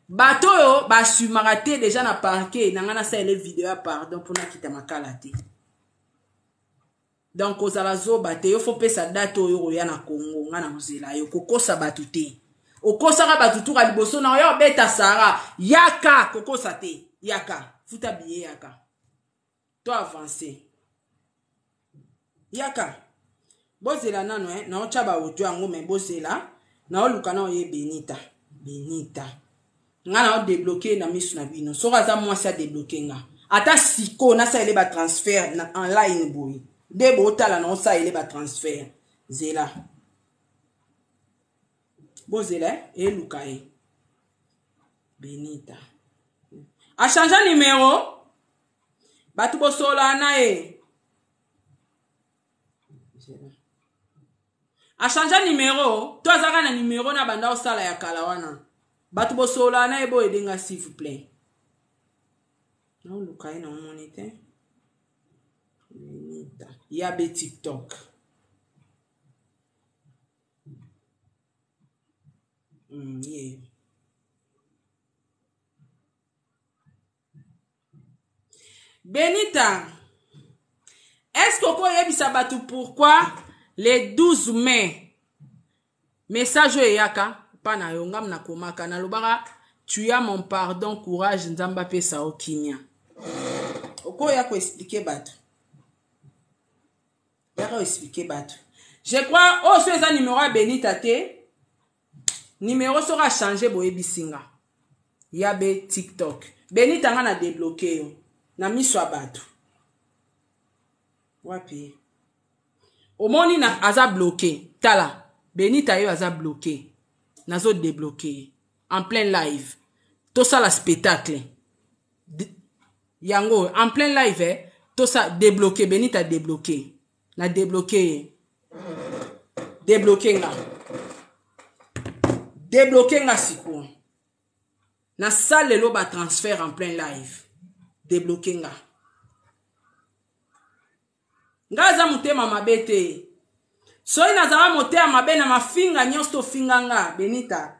Bato yo basumaka te déjà na parquet nanga na sa ele video pardon pour na kita makala te. Donc ozala zoba te yo faut pesa date oyo ya na Congo nga na muzela yo kokosa batu te. Okosaka batu tuka liboso na yo beta Sara yaka kokosa te yaka futa biye yaka. To avancer. Yaka. Bozela nano na ochaba ojo ango me bozela na oluka na oye Benita. Benita. Nga na o débloquer na misu na bino. Soka za mwasi a débloquer nga. Ata siko na sa ele ba transfert na online boy. Debo otala na sa ele ba transfert. Zela. Bo zela e luka e. Benita. A changé numéro. Batu bo sola na e. Zela. A changé numéro. To azaka na numéro na banda osala ya kalawana. Batu bo sola na ebo edenga s'il vous plaît. Non lukai na monite. Benita. Yabe TikTok. Yeah. Benita. Est-ce que vous yebisa batu pourquoi le 12 mai message yaka pana yongam na komaka na lobaka tu as mon pardon courage nzamba pesa okimia. Oko ya ko expliquer batu. Ya ko expliquer batu. Je crois oh so eza numéro ya Benita te. Numéro sera changé boye bisinga. Yabe TikTok. Benita nga na débloquer yo. Na miso abatu. Wapi. Omoni na aza bloqué. Tala. Benita yo aza bloqué. Nazo débloqué. En plein live. Tout ça la spectacle. Yango. En plein live. Tout ça débloqué. Benita débloqué. Na débloqué. Débloqué nga. Débloqué nga siko. Na salle lo ba transfert en plein live. Débloqué nga. Nga za mutema mabete. Soy nazara motema mabe na mafinga nyosto finga nga. Benita.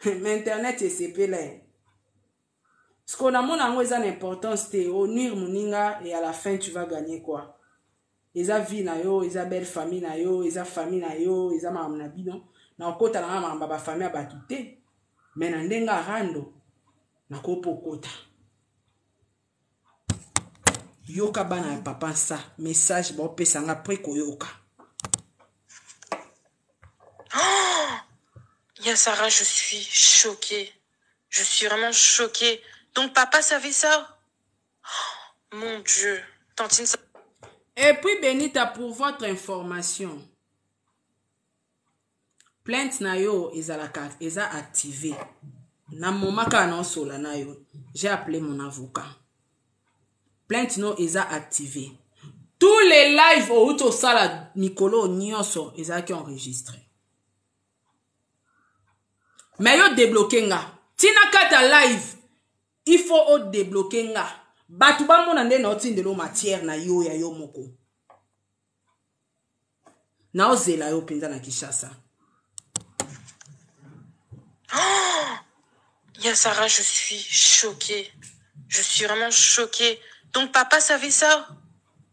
Mais internet est sepele. Ce qu'on a mon ango est l'importance te. Onir muninga et à la fin tu vas gagner quoi. Eza vie na yo, eza belle famille na yo, eza famille na yo, eza mam na bino. Na okota na mama ba famille abatute. Mais na ndenga rando. Na kopo kota. Yoka bana papa ça message ba opesa nga après koyoka. Oh Yassara, je suis choquée. Je suis vraiment choquée. Donc papa savait ça? Oh, mon Dieu. Tantine ça. Et puis Benita, pour votre information, plainte na yo eza activé. Na momaka non sola na yo, j'ai appelé mon avocat. Plainte no eza activé. Tous les lives au to sala Nicolo Nyoso eza qui enregistré. Mais yo débloqué nga. Tina kata live, il faut au débloquer nga. Batu ba mona nde na otinde lo matière na yo ya yo moko. Na ozela yo pinza na Kishasa. Oh Yassara, je suis choquée. Je suis vraiment choquée. Donc papa savait ça?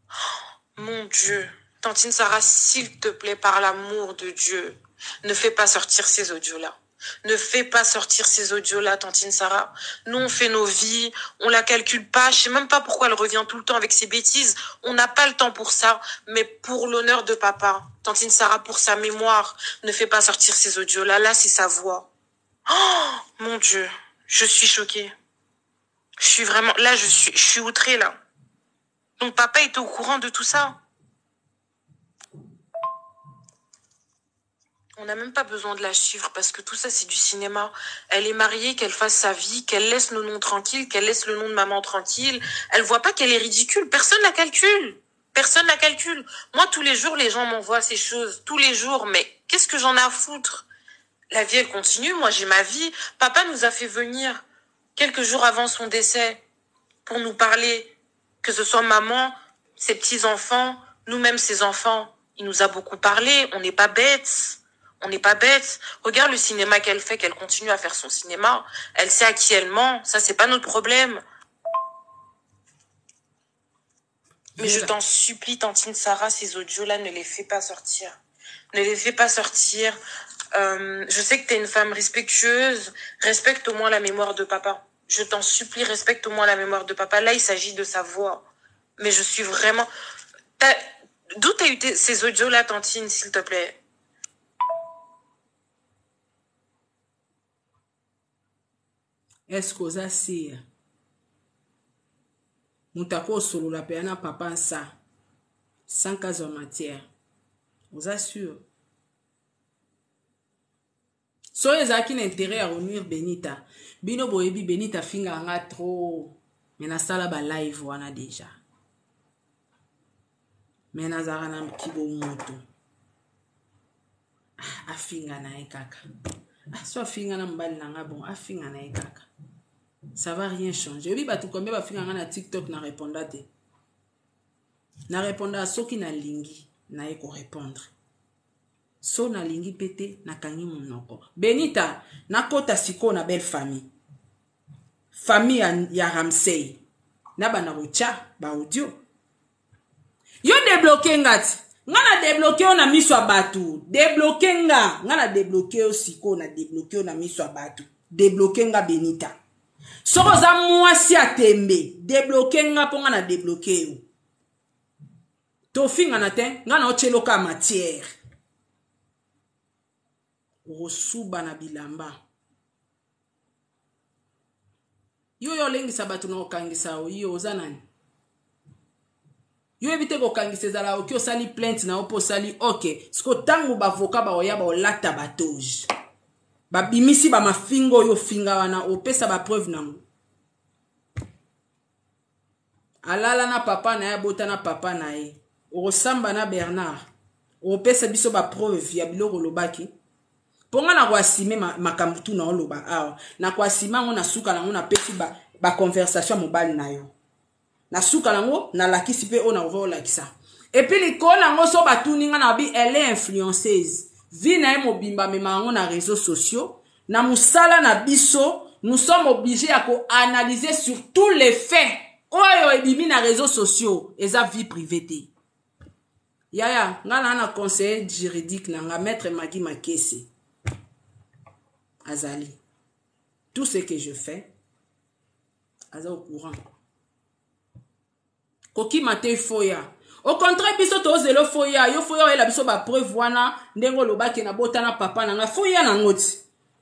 Oh, mon Dieu. Tantine Sarah, s'il te plaît, par l'amour de Dieu, ne fais pas sortir ces audios-là. Ne fais pas sortir ces audios-là, tantine Sarah. Nous, on fait nos vies, on la calcule pas. Je sais même pas pourquoi elle revient tout le temps avec ses bêtises. On n'a pas le temps pour ça. Mais pour l'honneur de papa, tantine Sarah, pour sa mémoire, ne fais pas sortir ces audios-là. Là, c'est sa voix. Oh, mon Dieu, je suis choquée. Je suis vraiment... Là, je suis outrée, là. Donc, papa était au courant de tout ça. On n'a même pas besoin de la suivre parce que tout ça, c'est du cinéma. Elle est mariée, qu'elle fasse sa vie, qu'elle laisse nos noms tranquilles, qu'elle laisse le nom de maman tranquille. Elle voit pas qu'elle est ridicule. Personne la calcule. Personne la calcule. Moi, tous les jours, les gens m'envoient ces choses. Tous les jours. Mais qu'est-ce que j'en ai à foutre? La vie, elle continue. Moi, j'ai ma vie. Papa nous a fait venir quelques jours avant son décès pour nous parler. Que ce soit maman, ses petits-enfants, nous-mêmes ses enfants. Il nous a beaucoup parlé. On n'est pas bêtes. On n'est pas bête. Regarde le cinéma qu'elle fait, qu'elle continue à faire son cinéma. Elle sait à qui elle ment. Ça, c'est pas notre problème. Mais je t'en supplie, tantine Sarah, ces audios-là, ne les fais pas sortir. Ne les fais pas sortir. Je sais que t'es une femme respectueuse. Respecte au moins la mémoire de papa. Je t'en supplie, respecte au moins la mémoire de papa. Là, il s'agit de sa voix. Mais je suis vraiment... D'où t'as eu ces audios-là, tantine, s'il te plaît? Est-ce que ça c'est Moutako solo la péana papa ça sans cas en matière? Vous assure. Soyez à qui l'intérêt à revenir Benita. Bino boebi Benita finga nga trop. Mais na sala ba live wana déjà. Mais na zara na mkibo moto. Afinga na ekaka. So finga na mbali na nga bon afinga na ekaka. Ça va rien changer. Oui, bah tout comme ba finga na TikTok na répondre te. Na répondre à ceux qui na lingi na eko répondre. So na lingi pété na kangi monoko. Benita na kota siko na belle famille. Famille ya Ramsey. Na bana rocha ba audio. Yo débloqué ngati. Ngana débloqué on a mis sur batu. Débloqué nga. Ngana débloqué aussi ko na débloqué on a mis sur batu. Débloqué nga Benita. Soko za mwasi atembe. Débloqué nga po ngana débloqué yo. To finga na ten. Ngana ocheloka matière. Rosuba na bilamba. Yo lengi sabatu na okangisa o. Yo zanani. Yo evite ko kangise zala oki osali plainte na opo sali ok siko tangu bavoka ba oyaba olata batoge ba bimisi ba mafingo yo finga wana opesa ba preuve nango alala na papa na ya bota na papa na ye osamba na Bernard opesa biso ba preuve ya biloko lobaki ponga na kwasime makambutu na oloba awa na kwasima ngo na suka nango na pesi ba conversation mobile na yo na suka lango na lakisi pe ona ova lakisa et puis likolo nango so batuninga na bi elle est influenceuse vi na mobimba mema ngo na réseaux sociaux na musala na biso nous sommes obligés à analyser sur tous les faits oyo ebimi na réseaux sociaux eza vie privée te yaya ngana na conseiller juridique na nga maître Magui Makese azali tout ce que je fais aza au courant. Koki mate foya. Au contraire, biso to zelo foya. Yo foya la biso ba preuve wana ndengo lobaki na bota na papa na nga foya na ngoti.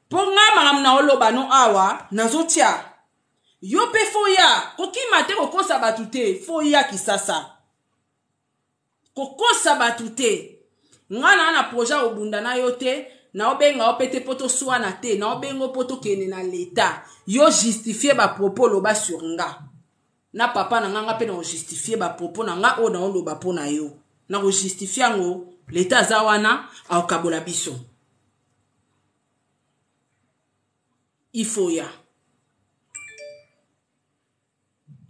Ponga magam na oloba no awa nazotia. Yo pe foya. Koki mate kokosa batute foya kisasa. Kokosa batute. Ngana na projet obunda na yote na obenga opete poto swana te na obengo poto kene na leta. Yo justifier ba propos loba sur nga. Na papa na nga pe na justifier ba propos na nga o na oloba po na yo na justifier ngo leta zawana au kabola biso il faut ya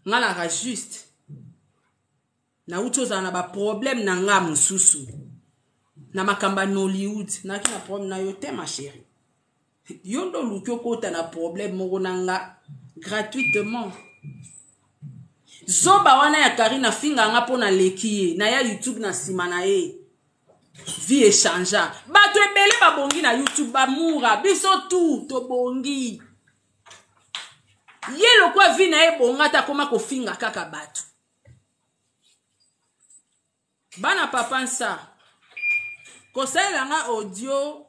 nga la ra juste na uchoza na ba problème na nga mususu na makamba no Hollywood na kina problème na yo te ma chérie yo ndo lukyo kota na problème mo na nga gratuitement. Zoba wana ya Karina finga nga po na lekiye na ya YouTube na sima na ye vie échangea bato ebele babongi na YouTube bamura biso tout tobongi ye lokwa vie na ye bonga ta koma kofinga kaka bato bana papa nsa kosalela nga audio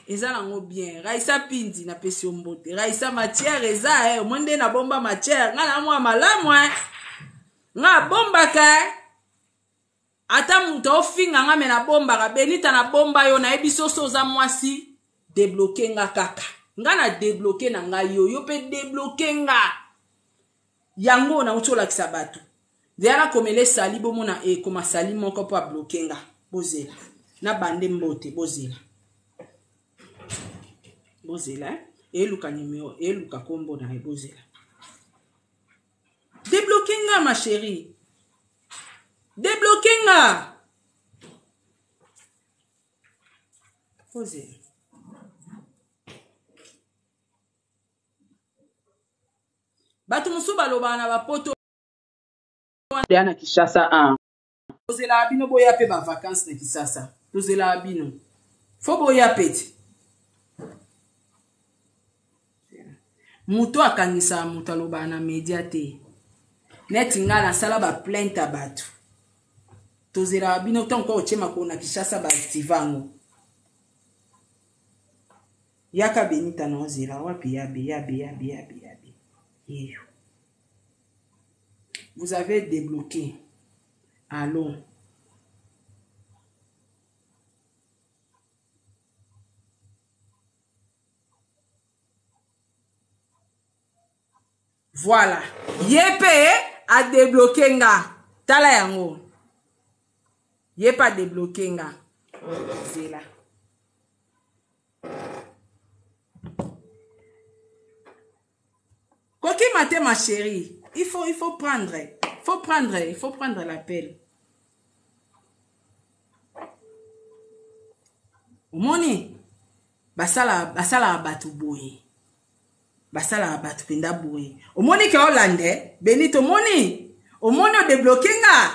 eza nango bien Raisa Pindi na pesi mbote Raisa matière eza monde na bomba matière nga na mwa malamu nga bomba ka ata muto ofinga nga me na bomba ka Benita na bomba yo na ebiso soza mwasi débloquer nga kaka nga na débloquer na nga yo pe débloquer nga yango na utola kisabato Diana komele sali bomona koma sali moko po bloquer nga bozela na bande mbote bozela eluka numéro eluka kombo na bozela débloquer nga ma chérie débloquer nga bozela batu musu baloba na bapoto na Kishasa tozela bino boya pe ba vacances na Kishasa tozela bino fo boya peti muto akangisa muto aloba na media te neti nga na sala ba plainte batu tozela bino tanko ochema ko na Kishasa ba activango yaka Benita na ozela wapi yabe yeyo. Vous avez débloqué. Allô. Voilà. Yepe a débloqué nga. Tala yango. Yepe a débloqué nga. C'est là. Koki maté ma chérie. Il faut prendre l'appel. Omoni basala batu boye. Basala batu penda boye. Omoni ke Hollande, Benito omoni o débloquer nga.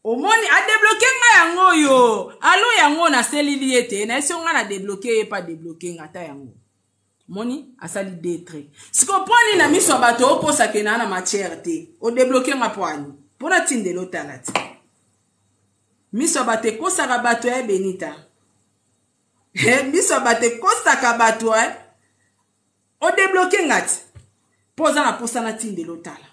Omoni a débloquer nga yango yo. Allo yango na selili ete na esi nga na débloquer pas débloquer nga ta yango. Moni asali détrait. Si comprendre na miso bato oposa ke na matière te. O débloquer nga poani. Pona tinde lotalati. Miso bate kosa ka bato Benita. Miso bate kosa ka bato o débloquer ngati. Posa na posa na tinde lotala.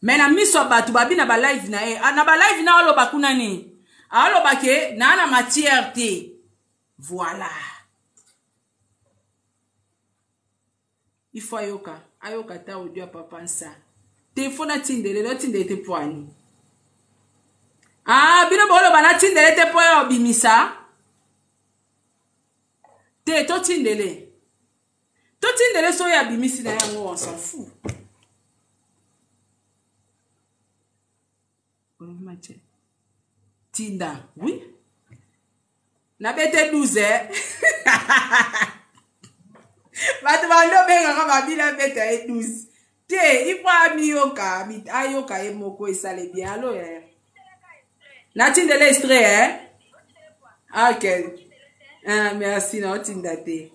Mais na miso bato babi na ba live na na ba live na alo bakuna ni. Alo bake na matière te. Voilà. Il faut ayoka ta audio papa nsa. Téléphone tindele lo tindele te poani. Bino bolo bana tindele te poyo bimisa. To tindele. To tindele so ya bimisi na yango on s'en fout. Tinda, oui. Na bete 12 But mando benga kama bila beta 12. Te, il faut ayoka emoko esale bien allo Na tindele extrait OK. Merci na tindate.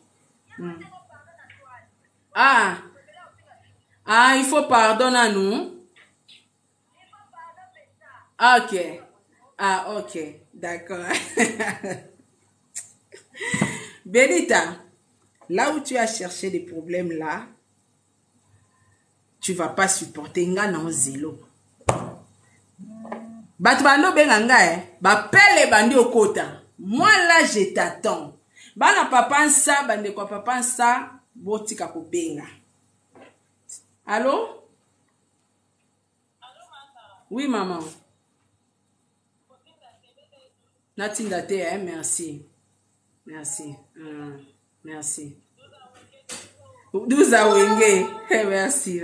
Il faut pardonner à nous. OK. OK, d'accord. Benita, là où tu as cherché des problèmes là, tu vas pas supporter nga na zélo. Bat bando benga ba pele bandi okota. Moi là je t'attends. Bana papa nsa bande kwa papa nsa botika ko benga. Allô? Oui maman. Natinda te merci. Merci. Merci. 12 awenge. Merci.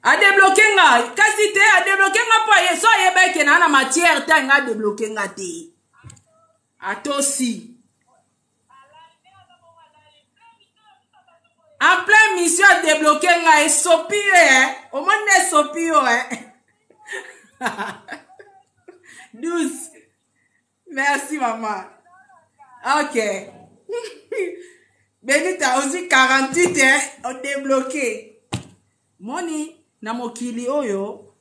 A débloquer nga. Kasi te a débloquer nga po yeso yebeke na matière ta nga débloquer nga te. Atosi. En plein mission a débloquer nga e sopire Au monde sopire 12. Merci, maman. Ok. Benita, aussi 48, hein? On débloqué. Moni, na mokili oyo,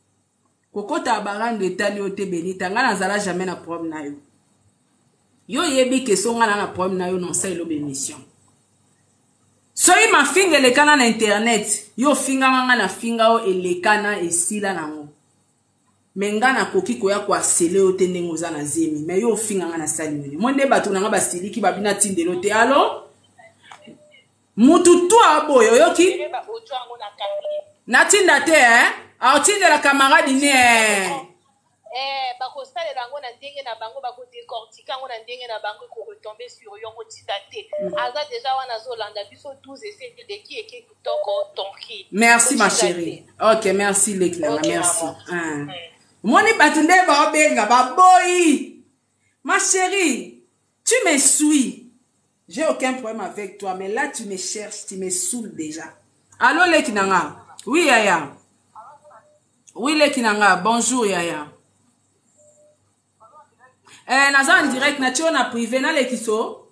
kokota barande etali ote Benita, nga nazala jamais na problème na yo. Yo yebi ke so nga na problème na yo non sa ilo bémission. Soyi ma finga elekana na internet, yo finga nga na finga o elekana esila nango. Menga na koki koya kwa sele ote ndengo za na zemi, me yo finga nga na sali mene. Monde batu na nga basiliki babina tindelo te, alo? Mutu tu aboyo, yoki? Natinda te, aotinde la camarade ne. Bako stale lango na ndenge na bango bako décortiquer ngo na ndenge na bango ko retomber sur yo ngo tindate. Aza déjà wana zolanda biso 12 essais de qui et qui toko tonki. Merci ma chérie. OK, merci Leclerc, okay, merci. Moni batunde ba obenga ba boy. Ma chérie, tu me suis. J'ai aucun problème avec toi, mais là tu me cherches, tu me saoules déjà. Allô Lekinanga? Oui Yaya. Oui Lekinanga, bonjour Yaya. Naza en direct na tio na privé na lekiso.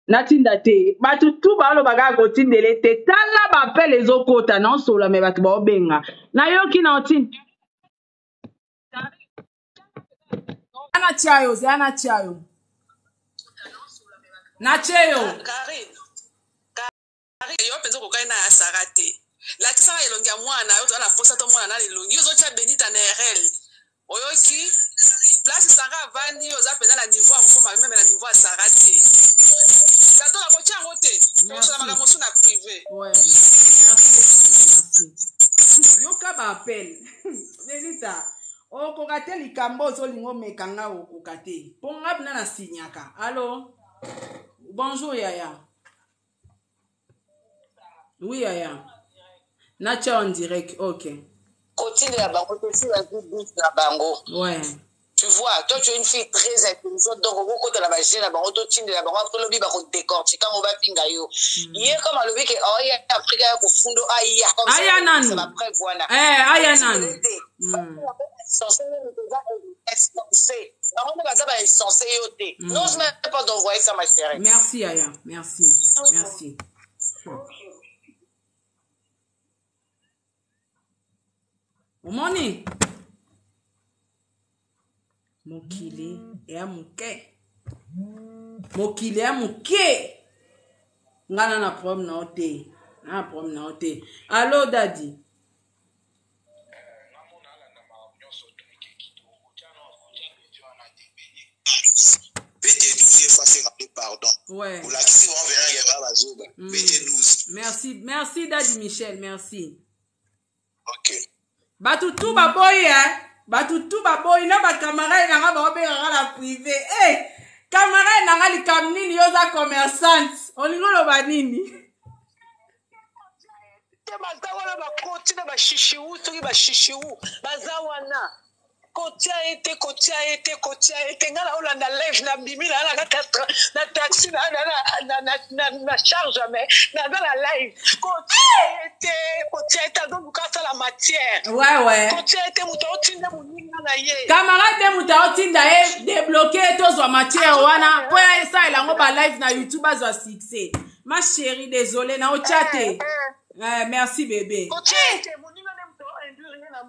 Natinda te. Batu tu ba lo baga ko tindele te. Tala ba pe les okota non sola me batu ba obenga. Na yo ki na otin. Ana chayo, ana chayo. Na chayo. Kari. Yo penzo ko kai na sarate. La kisanga elongi ya mwana yo tona posa to mwana na elongi yo zocha Benita na RL oyoki place sanga vandi yo za pena na niveau ngoma même na niveau sarati kato la kocha ngote to na makambo na privé ouais merci yo ka ba appel Benita o ko kateli kambo zo lingo mekanga o ko kate ponga bina na sinyaka. Allô, bonjour Yaya. Oui Yaya. Nature en direct, ok. Continue la bango, tu la bango. Ouais. Tu vois, toi tu es une fille très intelligente, donc au côté de la machine, la bango, tu la bango, après le biba qu'on décortique, quand on va pinga yo. Hier comme à l'objet que oh il y a après qu'il y a au fond de aïe, comme ça, ça va prévoir là. Aïe nan. Censé on va censé yoter. Non, je n'ai pas d'envoyer ça ma chérie. Merci Aya, merci. Merci. Omoni mokili ya muke ngana na problème na ote allo daddy pardon. Ouais. Pour la question on verra qu'il y a la zoba. BT12. Merci daddy Michel, merci. OK. Batutu baboy batutu baboy na ba camarade na ba obenga la privé. Camarade na li kamnini yoza commerçante. Olingolo ba nini? Te bazawana ba continue ba shishiu, to ba shishiu. Bazawana. Kotia été ngala olanda live na bimila na 4 na taxi na charge jamais na dans la live kotia été donc kasa la matière ouais kotia été mutotinda muninga na ye camarade mutotinda débloquer tozwa matière wana po ça elango ba live na YouTube azwa succès. Ma chérie, désolée na o chatte. Merci bébé. Kotia été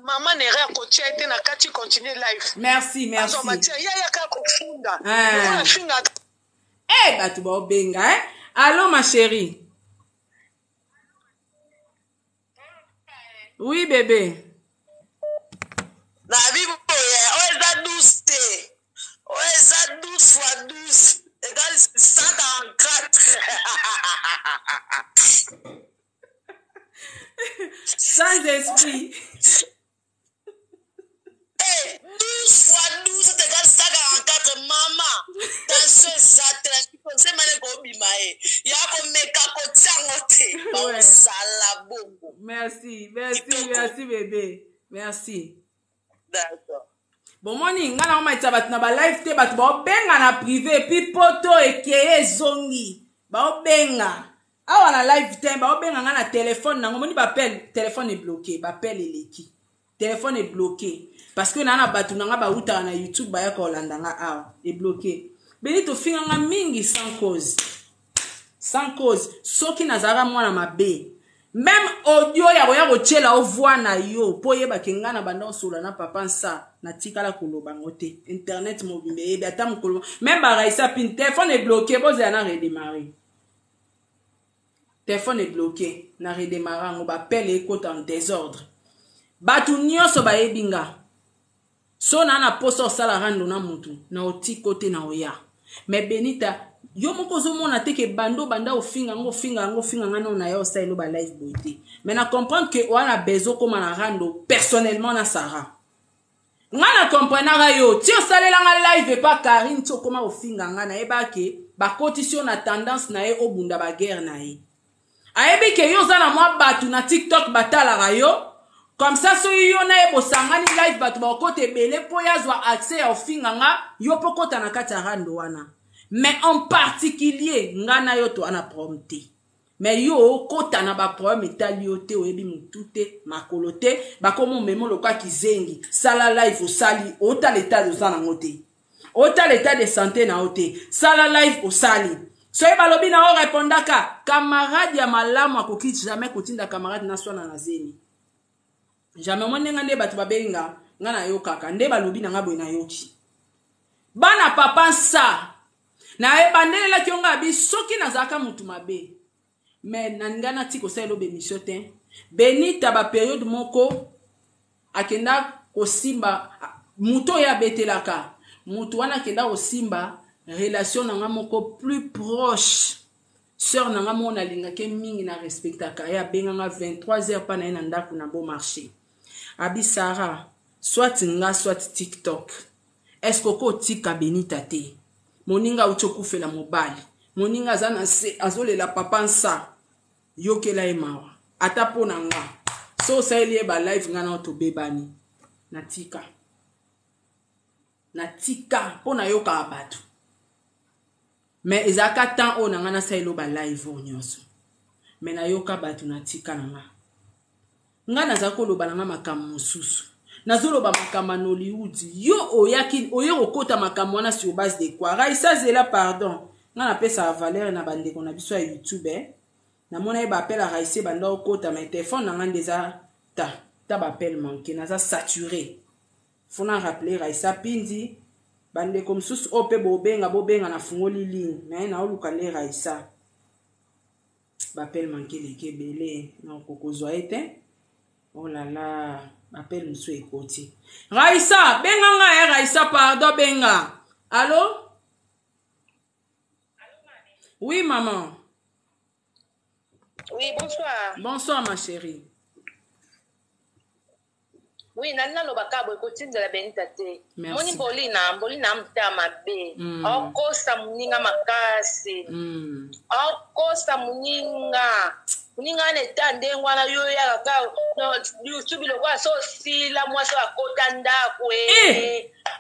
maman n'est rien côté été na kati continue live. Merci. Ya ka kufunda. Batu ba obenga Allô ma chérie. Oui bébé. Na bibo oza 12 te. Oza 12 fois 12 égale 144. Sans esprit. 12 fois 12 égale 144 maman. Dans ce satellite, c'est mané ko bimae. Ya ko meka ko tsangote. Ba sala bongo. Merci bébé. Merci. D'accord. Bon moni ngana ma itabat na ba live te bat ba benga na privé puis poto ekeye zongi. Ba benga. awa na live time baobenga nga na téléphone nango moni bapele téléphone est bloqué bapele eleki téléphone est bloqué parce que na bato nanga bautaka na YouTube baya kolanda nga awa est bloqué beni tofinga nga mingi sans cause soki nazala mwana mabe même audio ya koya kotiela ovoix na yo po yebake nga na banda osola na papa nsa na tikala koloba ngo te internet mobimbe yebi ata mokolo même baraisa pin téléphone est bloqué bozela na redémarrer téléphone est bloqué na redémarrer ngo bapele ekota en désordre batu nyonso bayebi nga so na posa osala rando na mutu na oti kote na oya mais Benita yo moko zomona te ke banda ofinga ngana na yo sa elo ba live beauté mais na comprendre que wana bezo koma na rando personnellement na Sarah ngana comprendre yo ti osalela nga live pa Karine ti okoma ofinga ngana ebake bakotisi na tendance na ye obunda ba guerre na ye ayebi ke yo za na mwa batu na TikTok batala yo comme ça so yo na ebo sangani live batu ba kote bele po yazwa accès ya ofinga nga yo pokota na kati ya rando wana mais en particulier ngana yo to ana prompté mais yo kota na ba problème etali yo te oyebi mutu te makolo te bakomo memo lokwa kizengi sala live osali ota l'état de santé nango te ota l'état de santé na ote sala live osali soye balobi na o répondaka camarade ya malamu akoki jamais kotinda camarade na swana na zeni jamais mo nenga nde batu babenga nga na yo kaka nde balobi na nga boye na yoki bana papa nsa na ebandelela kionga bi soki nazaka mutu mabe mais nangana tiko sa elobe mission te Benita ba période moko akenda kosimba muto ya betelaka mutu wana akenda kosimba relation nanga moko plus proche sœur nanga mona lingake mingi na respectaka ya benganga 23h pa na ndako na bon marché abi Sarah soit nga soit TikTok est-ce ko tika Benita te moninga uchokufela mobali moninga azana se azolela papa nsa yokela emawa ata pona nga so saelie ba live nga na to bebani natika pona yoka abatu mais ezaka temps on nga na saelo ba live onyoso mais na yoka batu natika nga nazako loba nga makambo mosusu nazoloba makamba Nollywood yo oyaki oyo kokota makambo wana sur base de quoi Raissa zela pardon nga na pesa valeur na bandeko na biso ya YouTube na mona e ba appel à Raissa banda okota mais téléphone nanga ndeza ta ba appel manqué naza saturé fona rappeler Raissa pindi bandeko msusu ope bobenga na fungoli ligne mais na oluka le Raissa ba appel manqué leke belé na kokozwa ete oh là là appelle monsieur ekoti Raissa benga nga Raissa pardon benga allô oui maman oui bonsoir ma chérie oui nana lobaka bo ekotindela Benita te moni bolina mta mabe okosa muninga makasi okosa muninga neta ndengwa na yo ya kaka YouTube lokwa so sila mwaso akota ndako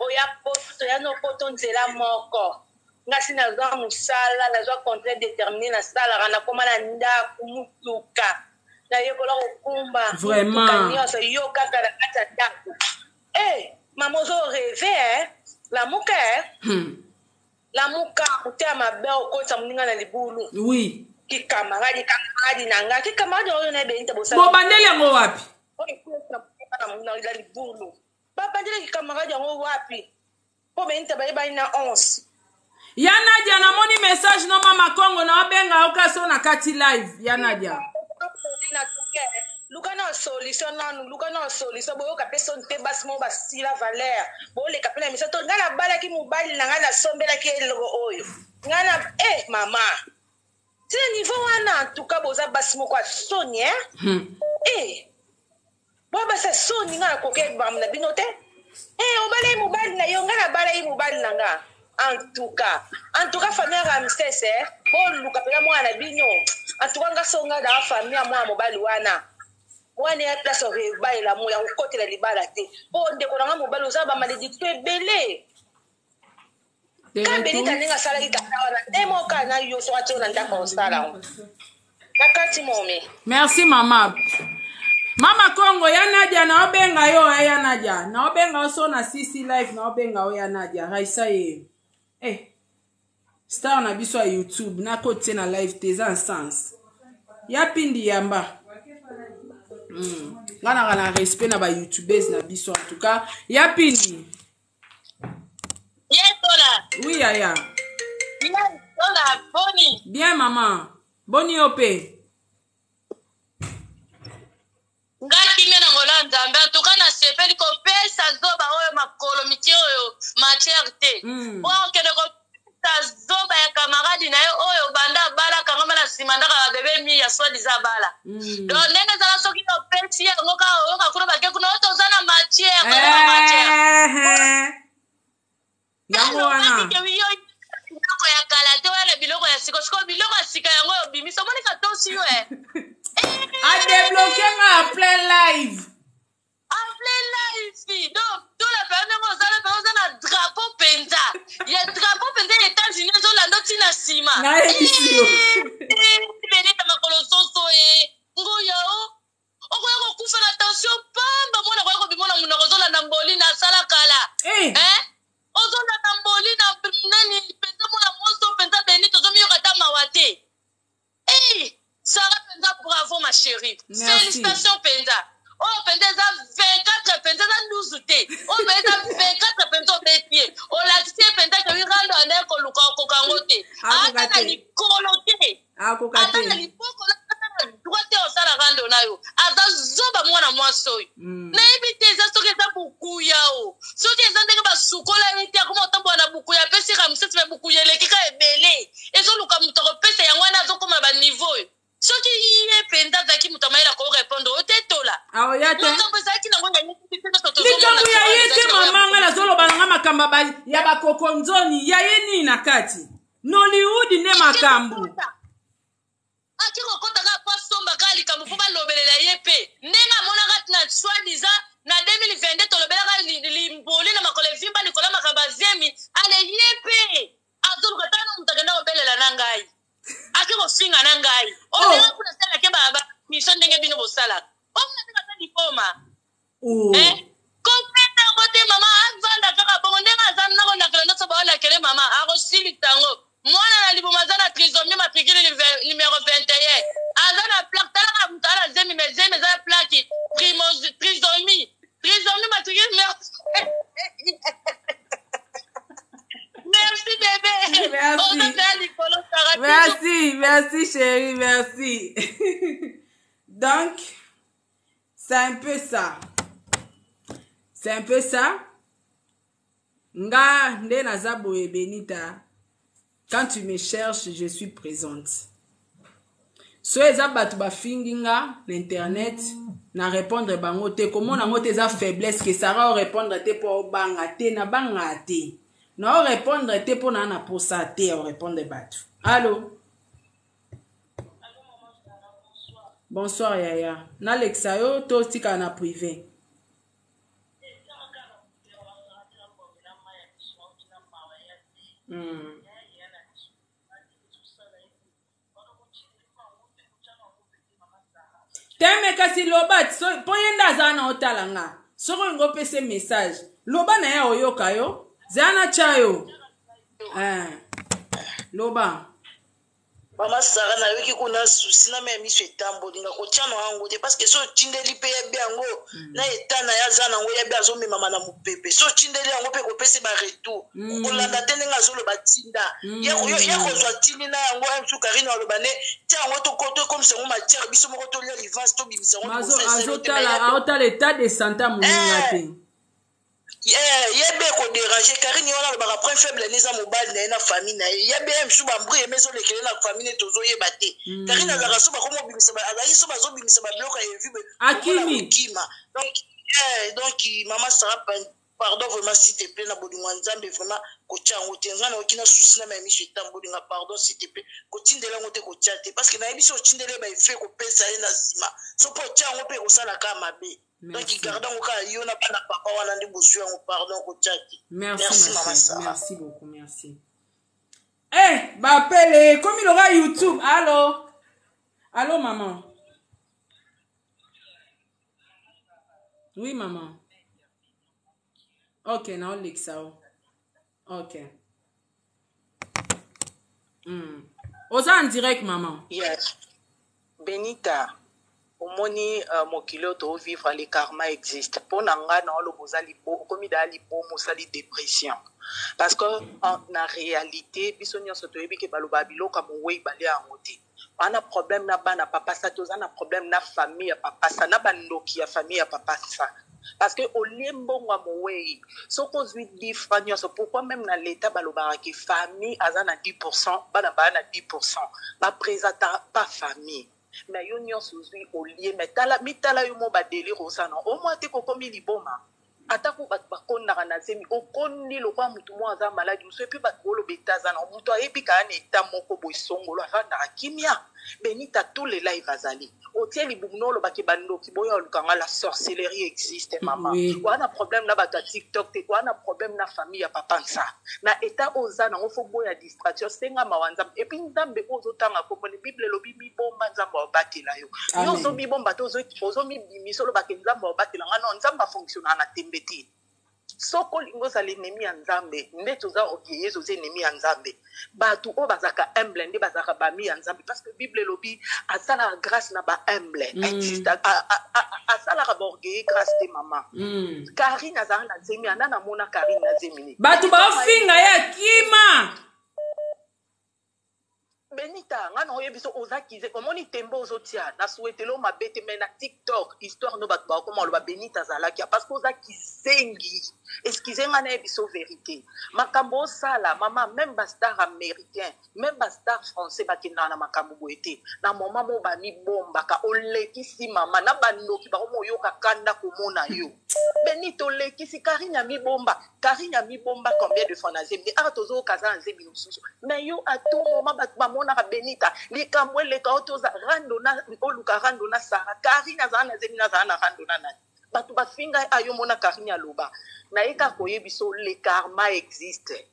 oya poto ya no poto nzela moko ngasi nazwa musala nazwa contrat déterminé na sala kana koma na ndako mutuka na yekola kokumba vraiment nyonso yo kaka na kati ya ndako mama ozo rêve la muka utea mabe okota muninga na libulu oui kikamaradi nanga kikamaradi oyo na Benita bosa bo bandeli yango wapi na libulu babandeli kikamaradi yango wapi po Benita bayebani na 11 ya Nadia namoni message no mama Kongo na obenga okaso na kati live ya Nadia luka na solution boyo kapeso nte basi mo basila valeur bole kapela misato ngana bala ki mobali na ngana sombela ki eloko oyo ngana mama c'est niveau wana en tout cas boza basi mo kwa soni bo basa soni ngana koke bam na binote obale mobali na yo ngana bala yi mobali na nga en tout cas famille Ramsès bo luka pela mwana bino en tout cas ngasonga da famille mwa mobali wana ya place reba la mo ya kokotela libala te bo ndeko na mobali oza ba malédiction ebele ka Benita ninga sala ki kata wana mo kana yo so atona ndako sala Nakati momi. Merci mama. Mama Congo ya Nadia na obenga yo ya Nadia. Na obenga oso na CC live na obenga yo ya Nadia. Raisa ye. Star na biso ya YouTube na kote na live teza en sens. Ya pindi yamba. Ngana respect na ba YouTubers na biso en tout cas. Ya pindi. Yes, Tola. Oui, Yaya. Yes, Tola. Boni. Bien, maman. Boni ope. Ngaki mena ngolanda mbe tukana sepeli ko pesa zoba oyo makolo mitio oyo macherte. O kede ko zoba ya kamaradi na yo oyo banda bala kangama na simanda ka bebe mi ya swadi za bala. Donc nenge za soki no pesi ya ngoka oyo ka kuna bake kuna oto zana macherte ko macherte. Yango wana. Biloko ya kala te wala biloko ya siko siko biloko ya sika yango yo bimiso moni ka tosi yo A débloquer ma plein live. En plein live. Donc, tout le pays, on a un drapeau penta. Il y a un drapeau penta des États-Unis, on a un autre sima. Bravo ma chérie. Félicitations Penda. Oh Penda ça 24 Penda ça 12 té. Oh Penda 24 Penda bépier. Oh la tie Penda que rando ane ko luka ko kangote. Ata ni kolote. Ata ni poko na droite au sala rando na yo. Aza zoba mwana mwasoy. Na ibite za soke za buku yao. Soke za ndenge ba sukola ite ko motambo na buku ya pesi ramsete be buku yele kika ebele. Ezo luka mutoko pesa yango na zo koma ba niveau. Ce qui est Penda zaki mutamaila ko répondre au tetola. Ah oui, yate. Likambo zaki na ngona likambo ya yete mama nga zolo balanga makamba ba ya bakokonzoni ya yeni na kati. Nollywood ne makambu. Akiko kota ka pasomba ka likambo fo ba lobelela yepe. Nenga mona kat na swadiza na 2022 to lobela ka limboli na makole vimba likola makamba zemi ale yepe. Azulu katana mutagenda obelela na ngai. Akiko singa na ngai. O nenga kuna sala ke baba mission ndenge bino bosala. O mna ka diploma. Kopenda kote mama azanda kaka bongo ndenga azanda ko na kele so ba la kele mama akosili tango. Mwana na liboma zana trisomie matricule numéro 21. Azana plaque tala mutala zemi mezeme za plaque trisomie. Trisomie matricule numéro. Merci bébé. Merci chérie, merci. Donc, c'est un peu ça. C'est un peu ça. Nga nde nazabo e Benita. Quand tu me cherches, je suis présente. So eza batu ba finginga na internet na répondre bango te comment na ngote eza faiblesse que ça va répondre te pour banga te na banga te. Na répondre te pour na posa te o répondre batu. Allô? Bonsoir Yaya. Na Lexa yo to tika na privé. Teme kasi loba so poyenda zana otalanga. Soko ngo pese message. Loba na ya oyoka yo. Zana chayo. Loba. Mama Sara na yoki kuna susi na me miso etambo dinga ko chano hango te parce que so tindeli pe ya biango na etana ya zana ngo ya bia zo me mama na mupepe so tindeli yango pe ko pese ba retour ko landa tene nga zo lo batinda ya ko zo tindi na yango en su karina lo bane ti yango to koto comme c'est mon matière biso moko to lia livance to bimisa ngo azota l'état de santé moninga te. Yebe ko déranger Karine wana le ba prendre faible neza mobile na famille na yebe msu ba mbri emezo lekele na famille tozo yeba te Karine azaka so ba komo bimisa ba azaki so ba zo bimisa ba bloka e vibe akimi donc maman Sara pardon vraiment s'il te plaît na bodingwa nzambe vraiment ko chango te ngana okina souci na memi chetambo dinga pardon s'il te plaît ko tindela ngote ko tchate parce que na yebiso tindele ba effet ko pesa na sima so po chango pe ko sala ka mabe. Donc, gardons au cas, il y a pas papa, on a des besoins, pardon, merci, maman Sarah. Merci beaucoup, merci. Eh, m'appelle, comme il aura YouTube, allô? Allô, maman? Oui, maman. Ok, na Olexao. Ok. Oza en direct, maman. Yes. Benita, omoni mokili to vivre le karma existe. Pour nanga na lo bozali bo komi dali bo mosali dépression. Parce que en réalité, biso nyonso to yebi ke baloba biloka mo wei bale angote. Ana problème na bana papa sa toza na problème na famille ya papa sa na bandoki ya famille ya papa sa. Parce que au liembongo à moué, ce qu'on dit différence, pourquoi même dans l'état balobara qui famille a 10%, bana 10%, ba présente pas famille. Mais yon yon souzui au lié, mais tala yon mo ba délire au sana. Au moins te kokomi liboma. Atako bat bakon na ranazemi, okoni lo kwa mutu mo aza malade, muso puis bat bolo betazana, mutu ayebi ka an état moko boy songolo afanda kimia. Benita tous les lives azali. Otie libumno lo baki bando ki boyo lukanga la sorcellerie existe maman. Oui. Wana problème na ba TikTok te wana problème na famille ya papa nsa. Na état ozana ofo boya distraction senga mawanza et puis ndambe ozotanga ko le Bible lo bibi bomba nzamba obatela yo. Yo zo bi bomba to zo mi bimiso lo baki nzamba obatela ngana nzamba fonctionne na tembeti. Soko lingo za l'ennemi ya nzambe ndeto za okiye zo ennemi ya nzambe batu o bazaka humble ndi bazaka bami ya nzambe parce que Bible lobi asala grâce na ba humble existe asala ka borgé grâce de maman Karine azana na zemi anana mona Karine na zemi batu ba finga ya kima Benita ngana oyebiso ozakize omoni tembo ozotia na souhaitelo mabete mais na TikTok histoire no batba comment lo ba Benita zalaki parce que ozakizengi excusez ngana ebiso vérité makambo sala mama même ba star américain même ba star français bakina na makambo boete na mama mo ba mi bomba ka olekisi mama na banoki ba mo yoka kanda komona yo Benito lekisi Karine mi bomba combien de fois na zembi tozo kaza nzembi nususu mais yo à tout moment batba mona Benita likamwe leka otoza randona oluka randona Sara Karine azana zemi na zana randona nani batu bafinga ayo mona Karine aloba na eka koyebiso le karma existe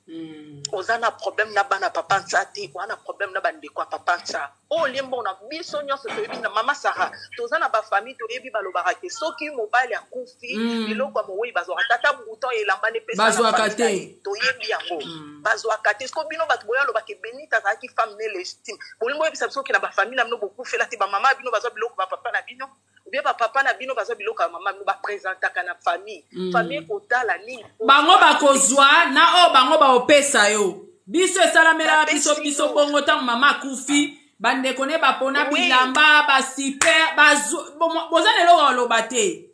ozana problème na bana papa nsati wana problème na bandeko ya papa nsa o lembo na biso nyonso toyebi na mama Sara tozana ba famille toyebi balobaka ke soki mobali akufi biloko ya moweyi bazwaka tata bouton elamba ne pesa bazwaka te toyebi yango bazwaka te soki bino bato boya lobaka Benita azalaki femme ne légitime bolingo oyebisa biso ke na bafamille na bino bokufela te bamama bino bazwa biloko bapapa na bino bien papa na bino bazwa biloko ya mama bino bapresentaka na famille famille kotala nini bango bakozwa na o bango baopesa yo biso esalamela biso bongo ntango mama akufi bandeko ne bapona bilamba basiper boza lelo oloba te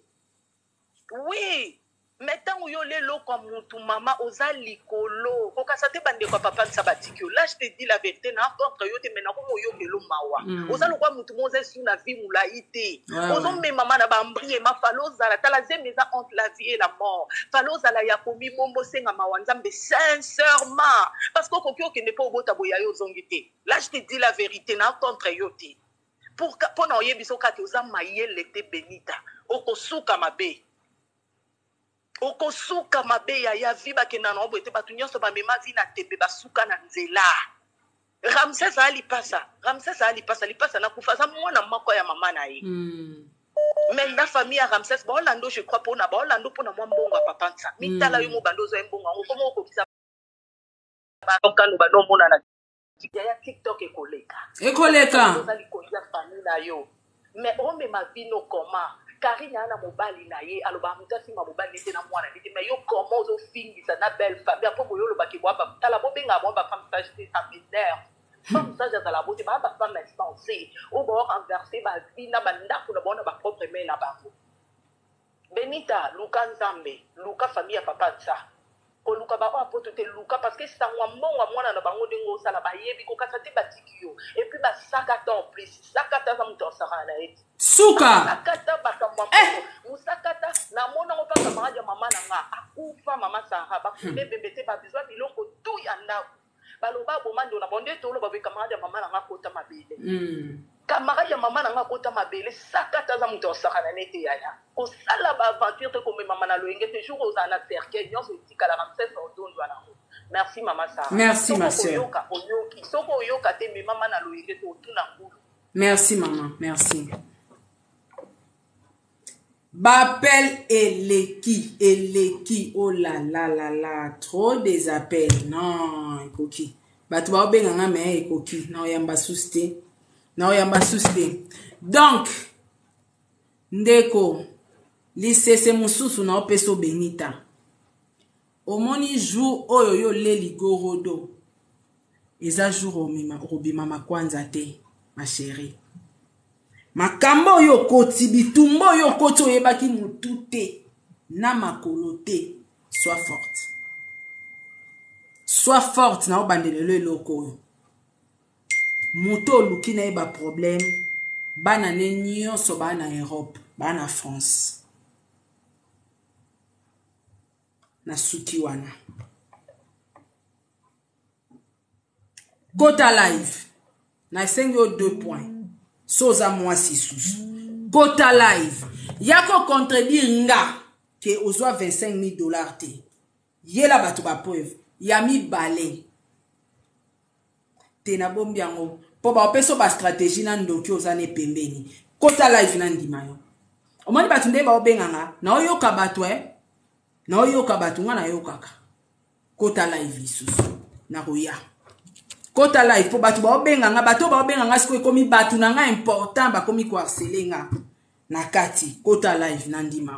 oui mais tant yo lelo kwa mutu mama oza likolo kokasa te bandeko ya papa nsa batiki yo là je te dis la vérité na contre yo te mena komo yo kelo mawa oza lokwa mutu moza su na vie mulai te ozo me mama na bambrie ma faloza la tala zeme za entre la vie et la mort faloza la ya komi mombo senga mawanza mbe sincèrement parce que kokyo ke ne pas obota boya yo zongi te là je te dis la vérité na contre yo te pour na oyebiso kati oza mayele te Benita okosuka mabe okosuka mabe ya vi bakenda na oboete batu nyonso bamema vi na tembe basuka na nzela Ramses alipasa na kufa za mwana mako ya mama na ye mais na famille ya Ramses baolando je crois pona baolando pona mwa mbongo ya papa nsa mitala yo mo bandozo ya mbongo ngo komo okokisa bakano bano mona na ya TikTok ekoleka ozali kolia famille na yo mais ome ma vino comment Karine ana mobali na ye aloba mutasi ma mobali nete na mwana nete mais yo comment ozo fingisa na belle famille apo boyo loba ke bwa tala bobenga mwa ba femme sage te sa misère femme sage za la beauté ba femme insensée o bo renverser ba vie na ba ndako na bona ba propre main na bango Benita luka nzambe luka famille ya papa nsa ko luka ba apoto te luka parce que sangwa mbongo mwana na bango dengo sala ba yebi ko kasa te batiki yo et puis ba sakata en plus sakata za muto sara na eti suka sakata bakamwa musakata na mona ngo paka maraja mama na nga akufa mama Sara ba kule bembete ba bizwa biloko tu ya ndako baloba bomando na bonde to lo ba be kamaraja mama na nga kota mabele kamaraja mama na nga kota mabele sakata za muto sara na nete yaya ko sala ba aventure te ko me mama na loenge te jour aux ana cercle nyonso etikala Ramses odondo na ngo merci mama Sara merci ma sœur oyoka soko oyoka te me mama na loenge to tuna ngulu Merci, maman. Merci. Bappel Eleki. Oh là là là là. Trop des appels. Non, Ekoki. Batu ba obenganga me Ekoki. Non, yamba souste. Non, yamba souste. Donc, ndeko. Lisese mususu na opeso benita. Omoni jour oyo yo leli gorodo. Eza jour obima makwanza te, ma chérie. Makambo yo koti bitumbo yo koti oyebaki mutu te na makolo te. Sois forte. Sois forte na obandelelo eloko oyo. Mutu oluki na eba problème. Bana ne nyonso bana Europe, bana France. Na suki wana. Kota live. Na esengi yo 2 points. Soza mwasi susu. Kota live. Yako contredire nga ke ozwa $25,000 te. Yela batu ba preuve. Yami bale. Te na bombi yango. Po ba opeso ba stratégie na ndoki ozane pembeni. Kota live na ndima yo. Omoni batu nde ba obenganga. Na oyoka batu na oyoka batu nga na yokaka. Kota live lisusu. Na roya. Kota live po batu ba obenganga. Batu ba obenganga siko ekomi batu na nga important ba komi ko harceler nga. Na kati. Kota live na ndima.